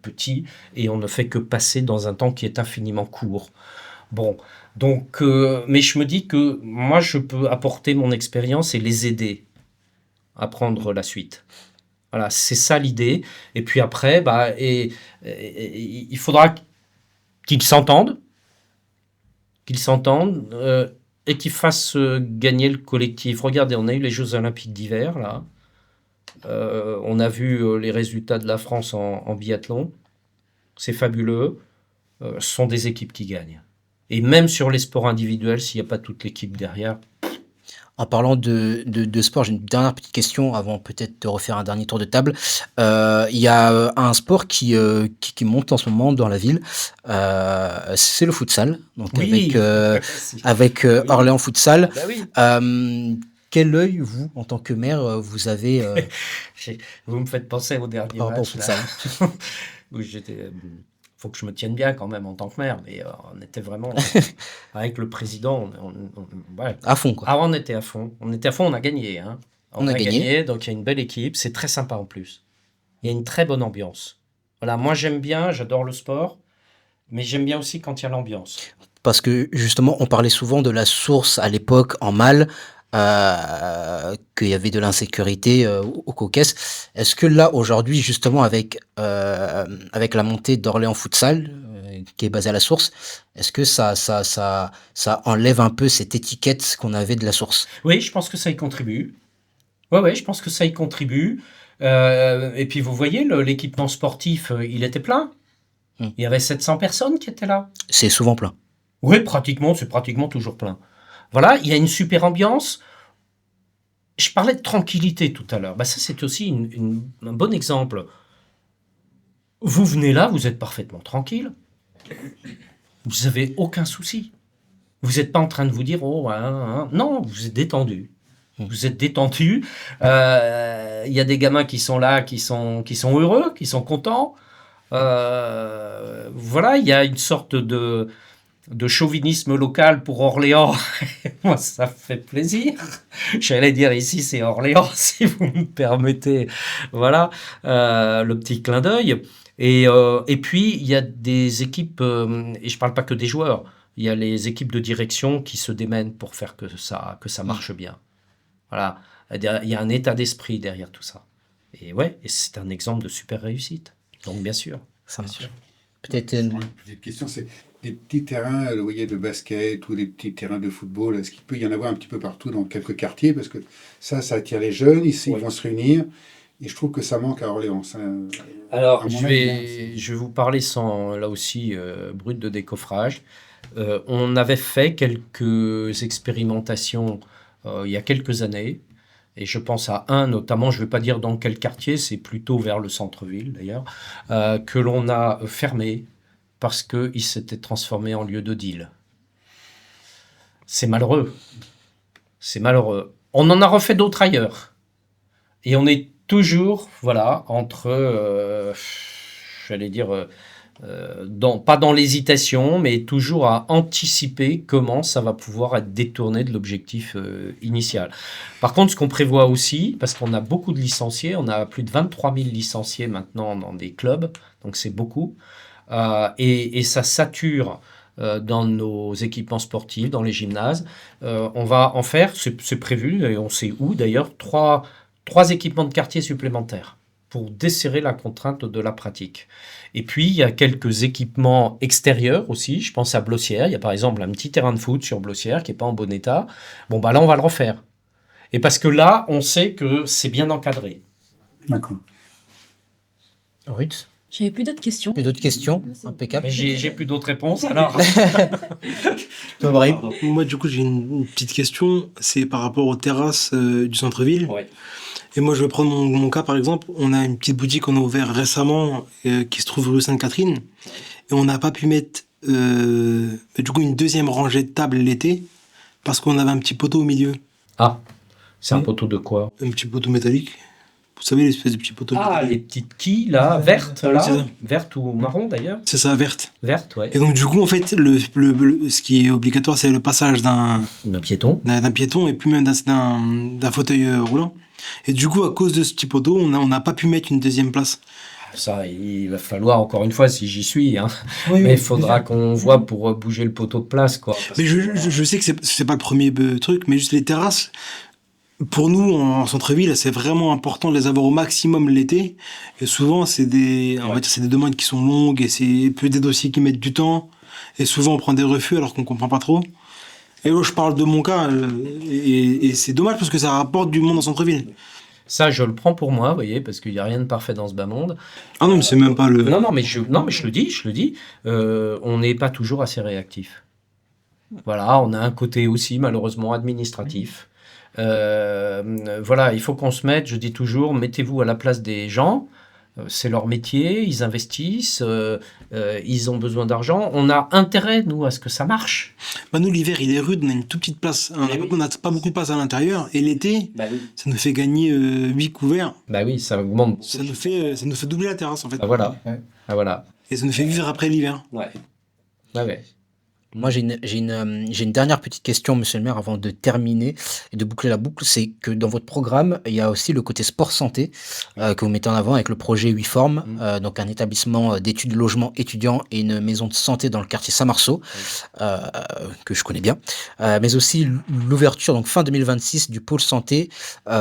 S2: petit et on ne fait que passer dans un temps qui est infiniment court. Bon, donc, mais je me dis que moi, je peux apporter mon expérience et les aider à prendre la suite. Voilà, c'est ça l'idée. Et puis après, il faudra qu'ils s'entendent, et qu'ils fassent gagner le collectif. Regardez, on a eu les Jeux Olympiques d'hiver, là. On a vu les résultats de la France en biathlon. C'est fabuleux. Ce sont des équipes qui gagnent. Et même sur les sports individuels, s'il n'y a pas toute l'équipe derrière.
S1: En parlant de sport, j'ai une dernière petite question avant peut-être de refaire un dernier tour de table. Il y a un sport qui monte en ce moment dans la ville, c'est le futsal. Donc
S2: Oui.
S1: avec
S2: Oui.
S1: Orléans Futsal.
S2: Ben oui.
S1: Quel œil, vous, en tant que maire, vous avez
S2: Vous me faites penser au dernier
S1: par rapport au
S2: match. Là,
S1: futsal?
S2: où j'étais. Faut que je me tienne bien quand même en tant que maire, mais on était vraiment avec le président. Ouais.
S1: À fond, quoi.
S2: Ah, on était à fond. On était à fond, on a gagné. Hein.
S1: On a gagné.
S2: Donc il y a une belle équipe. C'est très sympa en plus. Il y a une très bonne ambiance. Voilà, moi j'aime bien, j'adore le sport, mais j'aime bien aussi quand il y a l'ambiance.
S1: Parce que justement, on parlait souvent de la source à l'époque en Mal, qu'il y avait de l'insécurité au Caucase. Est-ce que là, aujourd'hui, justement, avec la montée d'Orléans Futsal, qui est basée à la source, est-ce que ça enlève un peu cette étiquette qu'on avait de la source?
S2: Oui, je pense que ça y contribue. Ouais, je pense que ça y contribue. Et puis vous voyez, l'équipement sportif, il était plein. Il y avait 700 personnes qui étaient là.
S1: C'est souvent plein.
S2: Oui, c'est pratiquement toujours plein. Voilà, il y a une super ambiance. Je parlais de tranquillité tout à l'heure. Ça, c'est aussi un bon exemple. Vous venez là, vous êtes parfaitement tranquille. Vous n'avez aucun souci. Vous n'êtes pas en train de vous dire, oh, non, vous êtes détendu. Vous êtes détendu. Il y a des gamins qui sont là, qui sont heureux, qui sont contents. Voilà, il y a une sorte de chauvinisme local pour Orléans. Moi, ça fait plaisir. J'allais dire ici, c'est Orléans, si vous me permettez. Voilà, le petit clin d'œil. Et puis, il y a des équipes, et je ne parle pas que des joueurs, il y a les équipes de direction qui se démènent pour faire que ça marche bien. Voilà, il y a un état d'esprit derrière tout ça. Et c'est un exemple de super réussite. Donc, bien sûr.
S1: Ça marche.
S2: sûr.
S1: Peut-être
S3: Une petite question, c'est des petits terrains, vous voyez, de basket ou des petits terrains de football. Est-ce qu'il peut y en avoir un petit peu partout dans quelques quartiers? Parce que ça attire les jeunes, ici, ils vont se réunir. Et je trouve que ça manque à Orléans.
S2: Alors, je vais vous parler sans, là aussi, brut de décoffrage. On avait fait quelques expérimentations il y a quelques années. Et je pense à un, notamment, je ne vais pas dire dans quel quartier, c'est plutôt vers le centre-ville d'ailleurs, que l'on a fermé parce qu'il s'était transformé en lieu de deal. C'est malheureux. C'est malheureux. On en a refait d'autres ailleurs. Et on est toujours, voilà, entre, j'allais dire, pas dans l'hésitation, mais toujours à anticiper comment ça va pouvoir être détourné de l'objectif initial. Par contre, ce qu'on prévoit aussi, parce qu'on a beaucoup de licenciés, on a plus de 23 000 licenciés maintenant dans des clubs, donc c'est beaucoup, et ça sature dans nos équipements sportifs, dans les gymnases. On va en faire, c'est prévu, et on sait où d'ailleurs, trois équipements de quartier supplémentaires pour desserrer la contrainte de la pratique. Et puis, il y a quelques équipements extérieurs aussi. Je pense à Blossière. Il y a par exemple un petit terrain de foot sur Blossière qui n'est pas en bon état. Bon, là, on va le refaire. Et parce que là, on sait que c'est bien encadré.
S3: D'accord.
S1: Ruth?
S4: J'avais plus d'autres questions.
S1: Et d'autres questions? Impeccable.
S2: Mais j'ai plus d'autres réponses, alors.
S1: Toi, Brahim?
S5: Moi, du coup, j'ai une petite question. C'est par rapport aux terrasses du centre-ville.
S2: Ouais.
S5: Et moi, je vais prendre mon cas, par exemple. On a une petite boutique qu'on a ouverte récemment qui se trouve rue Sainte-Catherine. Et on n'a pas pu mettre du coup une deuxième rangée de tables l'été parce qu'on avait un petit poteau au milieu.
S2: Ah, c'est un
S5: Oui.
S2: poteau de quoi?
S5: Un petit poteau métallique. Vous savez, l'espèce de petit poteau
S2: Ah,
S5: métallique.
S2: les petites quilles, là, vertes,
S5: Oui,
S2: là.
S5: c'est ça.
S2: Vertes ou marron, d'ailleurs.
S5: C'est ça, verte.
S2: Vertes, ouais.
S5: Et donc, du coup, en fait, ce qui est obligatoire, c'est le passage d'un
S2: Piéton.
S5: piéton et puis même d'un fauteuil roulant. Et du coup, à cause de ce petit poteau, on n'a pas pu mettre une deuxième place.
S2: Ça, il va falloir, encore une fois, si j'y suis, hein. Mais il faudra qu'on voit pour bouger le poteau de place, quoi. Parce
S5: Mais
S2: que,
S5: je sais que c'est pas le premier truc, mais juste les terrasses, pour nous, en centre-ville, c'est vraiment important de les avoir au maximum l'été. Et souvent, on va dire, c'est des demandes qui sont longues et c'est peu des dossiers qui mettent du temps. Et souvent, on prend des refus alors qu'on comprend pas trop. Et moi, je parle de mon cas, et c'est dommage parce que ça rapporte du monde en centre-ville.
S2: ça, je le prends pour moi, vous voyez, parce qu'il n'y a rien de parfait dans ce bas monde.
S5: Ah non, mais c'est même pas le.
S2: Non, mais je le dis. On n'est pas toujours assez réactif. Voilà, on a un côté aussi, malheureusement, administratif. Voilà, il faut qu'on se mette, je dis toujours, mettez-vous à la place des gens. C'est leur métier, ils investissent, ils ont besoin d'argent. On a intérêt, nous, à ce que ça marche.
S5: Bah nous, l'hiver, il est rude, on a une toute petite place. On n'a pas beaucoup de place à l'intérieur. Et l'été, ça nous fait gagner 8 couverts.
S2: Bah oui, ça augmente.
S5: Ça nous fait doubler la terrasse, en fait.
S2: Ah voilà. Ah voilà.
S5: Et ça nous fait vivre après l'hiver.
S2: Ouais. Ouais.
S1: Moi, j'ai une dernière petite question, monsieur le maire, avant de terminer et de boucler la boucle. C'est que dans votre programme, il y a aussi le côté sport-santé que vous mettez en avant avec le projet 8 formes, donc un établissement d'études logement étudiants et une maison de santé dans le quartier Saint-Marceau, que je connais bien, mais aussi l'ouverture, donc fin 2026, du pôle santé
S2: Rue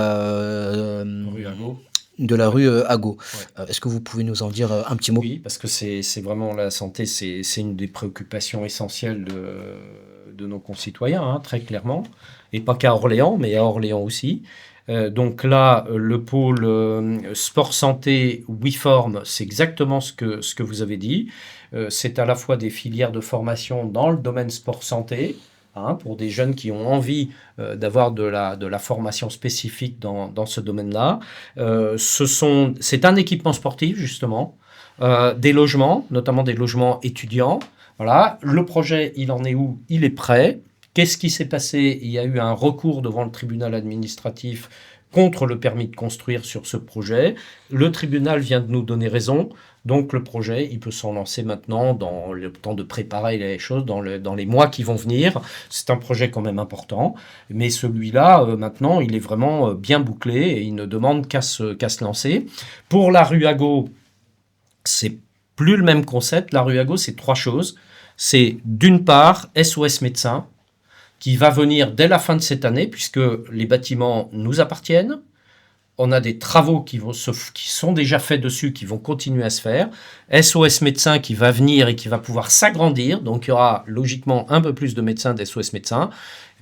S2: Argot.
S1: de la rue Ago.
S2: Ouais.
S1: Est-ce que vous pouvez nous en dire un petit mot?
S2: Oui, parce que c'est vraiment la santé, c'est une des préoccupations essentielles de nos concitoyens, hein, très clairement. Et pas qu'à Orléans, mais à Orléans aussi. Donc là, le pôle sport santé WeForm, c'est exactement ce que vous avez dit. C'est à la fois des filières de formation dans le domaine sport santé, hein, pour des jeunes qui ont envie d'avoir de la formation spécifique dans ce domaine-là. C'est un équipement sportif, justement, des logements, notamment des logements étudiants. Voilà. Le projet, il en est où? Il est prêt. Qu'est-ce qui s'est passé? Il y a eu un recours devant le tribunal administratif contre le permis de construire sur ce projet. Le tribunal vient de nous donner raison. Donc le projet, il peut s'en lancer maintenant dans le temps de préparer les choses, dans les mois qui vont venir. C'est un projet quand même important. Mais celui-là, maintenant, il est vraiment bien bouclé et il ne demande qu'à se lancer. Pour la rue Ago, c'est plus le même concept. La rue Ago, c'est 3 choses. C'est d'une part SOS Médecins, qui va venir dès la fin de cette année, puisque les bâtiments nous appartiennent. On a des travaux qui sont déjà faits dessus, qui vont continuer à se faire. SOS Médecins qui va venir et qui va pouvoir s'agrandir. Donc, il y aura logiquement un peu plus de médecins d'SOS Médecins.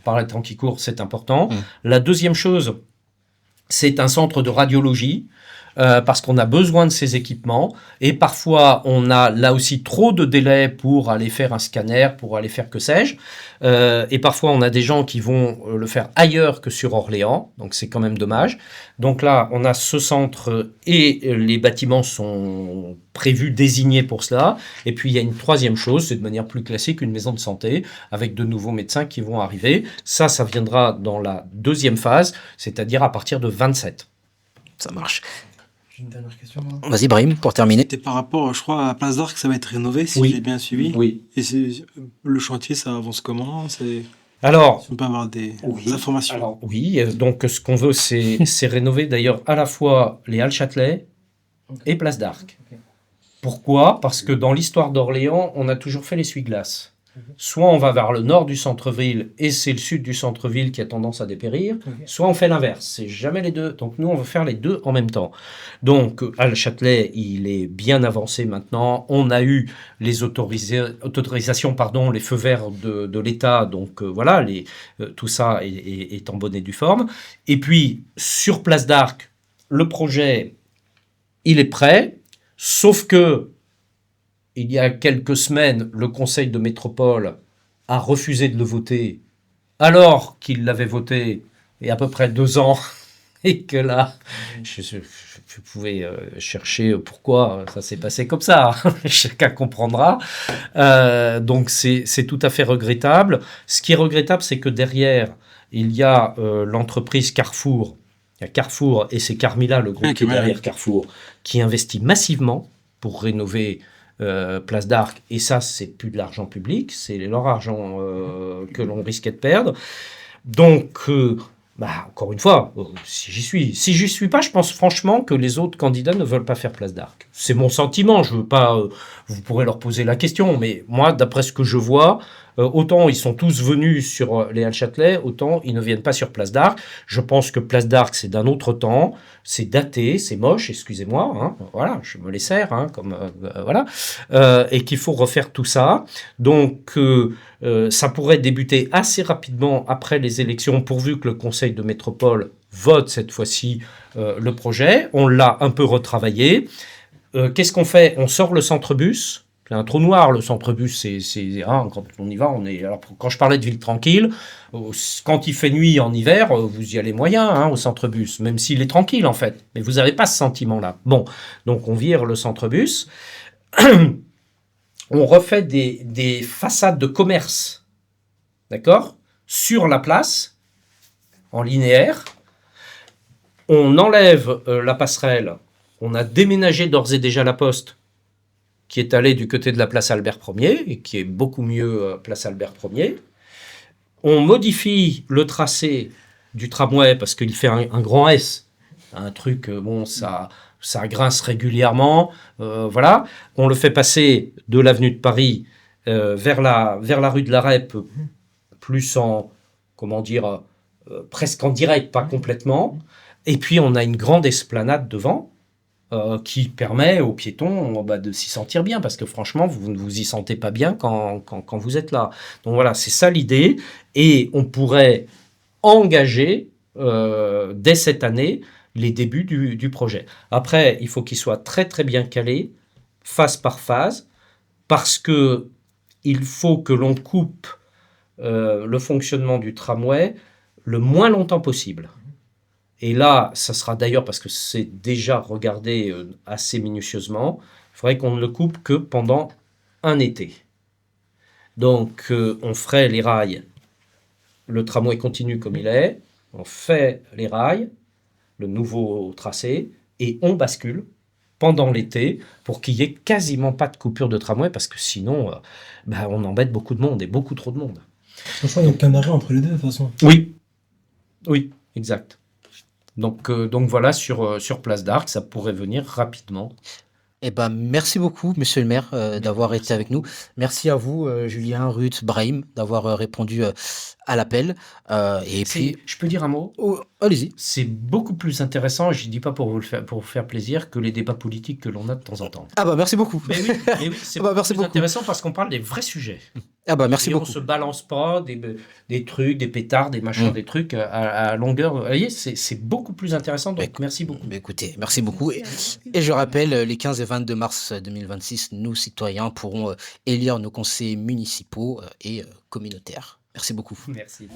S2: Par les temps qui courent, c'est important. La deuxième chose, c'est un centre de radiologie. Parce qu'on a besoin de ces équipements et parfois on a là aussi trop de délais pour aller faire un scanner, pour aller faire que sais-je, et parfois on a des gens qui vont le faire ailleurs que sur Orléans, donc c'est quand même dommage. Donc là on a ce centre et les bâtiments sont prévus, désignés pour cela, et puis il y a une troisième chose, c'est de manière plus classique une maison de santé avec de nouveaux médecins qui vont arriver. Ça viendra dans la deuxième phase, c'est-à-dire à partir de 27.
S1: Ça marche.
S5: J'ai une dernière question.
S1: Vas-y, Brahim, pour terminer.
S5: C'était par rapport, je crois, à la place d'Arc, ça va être rénové, si
S2: Oui.
S5: j'ai bien suivi.
S2: Oui.
S5: Et le chantier, ça avance comment?
S2: Alors,
S5: Si on peut avoir des informations.
S2: Alors, oui, donc ce qu'on veut, c'est rénover d'ailleurs à la fois les Halles Châtelet et Place d'Arc. Pourquoi? Parce que dans l'histoire d'Orléans, on a toujours fait l'essuie-glace. Soit on va vers le nord du centre-ville et c'est le sud du centre-ville qui a tendance à dépérir, soit on fait l'inverse. C'est jamais les deux. Donc nous, on veut faire les deux en même temps. Donc Halles Châtelet, il est bien avancé maintenant. On a eu les autorisations, les feux verts de l'État. Donc voilà, tout ça est en bonne et due forme. Et puis sur Place d'Arc, le projet, il est prêt. Sauf que, il y a quelques semaines, le conseil de métropole a refusé de le voter, alors qu'il l'avait voté il y a à peu près 2 ans, et que là, je pouvais chercher pourquoi ça s'est passé comme ça. Chacun comprendra. Donc c'est tout à fait regrettable. Ce qui est regrettable, c'est que derrière, il y a l'entreprise Carrefour. Il y a Carrefour et c'est Carmila, le groupe qui est derrière Carrefour, qui investit massivement pour rénover Place d'Arc. Et ça, c'est plus de l'argent public, c'est leur argent que l'on risquait de perdre. Donc, encore une fois, si j'y suis. Si j'y suis pas, je pense franchement que les autres candidats ne veulent pas faire Place d'Arc. C'est mon sentiment. Je veux pas. Vous pourrez leur poser la question, mais moi, d'après ce que je vois, autant ils sont tous venus sur les Halles Châtelet, autant ils ne viennent pas sur Place d'Arc. Je pense que Place d'Arc, c'est d'un autre temps, c'est daté, c'est moche, excusez-moi. Hein, voilà, je me les sers, hein, comme voilà, et qu'il faut refaire tout ça. Donc ça pourrait débuter assez rapidement après les élections, pourvu que le conseil de métropole vote cette fois-ci le projet. On l'a un peu retravaillé. Qu'est-ce qu'on fait? On sort le centre-bus. C'est un trou noir, le centre-bus. Hein, quand on y va, on est. Alors, quand je parlais de ville tranquille, quand il fait nuit en hiver, vous y allez moyen hein, au centre-bus, même s'il est tranquille en fait. Mais vous n'avez pas ce sentiment-là. Bon, donc on vire le centre-bus. On refait des façades de commerce, d'accord, sur la place, en linéaire. On enlève la passerelle. On a déménagé d'ores et déjà la poste, qui est allée du côté de la place Albert Ier, et qui est beaucoup mieux place Albert Ier. On modifie le tracé du tramway, parce qu'il fait un grand S. Un truc, bon, ça grince régulièrement. Voilà. On le fait passer de l'avenue de Paris vers la rue de la Rep, plus en, comment dire, presque en direct, pas complètement. Et puis, on a une grande esplanade devant qui permet aux piétons de s'y sentir bien, parce que franchement, vous ne vous y sentez pas bien quand vous êtes là. Donc voilà, c'est ça l'idée. Et on pourrait engager dès cette année les débuts du projet. Après, il faut qu'il soit très très bien calé, phase par phase, parce que il faut que l'on coupe le fonctionnement du tramway le moins longtemps possible. Et là, ça sera d'ailleurs, parce que c'est déjà regardé assez minutieusement, il faudrait qu'on ne le coupe que pendant un été. Donc, on ferait les rails, le tramway continue comme il est, on fait les rails, le nouveau tracé, et on bascule pendant l'été pour qu'il n'y ait quasiment pas de coupure de tramway, parce que sinon, on embête beaucoup de monde, et beaucoup trop de monde.
S5: Franchement, il n'y a aucun arrêt entre les deux, de toute façon.
S2: Oui, exact. Donc voilà, sur Place d'Arc, ça pourrait venir rapidement.
S1: Eh ben, merci beaucoup, monsieur le maire, d'avoir été avec nous. Merci à vous, Julien, Ruth, Brahim, d'avoir répondu à l'appel. Et puis,
S2: Je peux dire un mot?
S1: allez-y.
S2: C'est beaucoup plus intéressant, et je ne dis pas pour vous faire plaisir, que les débats politiques que l'on a de temps en temps.
S1: Ah bah merci beaucoup.
S2: Mais oui, c'est
S1: merci
S2: plus
S1: beaucoup.
S2: intéressant parce qu'on parle des vrais sujets.
S1: Ah bah merci
S2: Et
S1: beaucoup.
S2: on se balance pas des trucs, des pétards, des machins, des trucs à longueur. Vous voyez, c'est beaucoup plus intéressant, donc merci beaucoup.
S1: Écoutez, merci beaucoup. Et je rappelle, les 15 et 22 mars 2026, nous, citoyens, pourrons élire nos conseillers municipaux et communautaires. Merci beaucoup.
S2: Merci.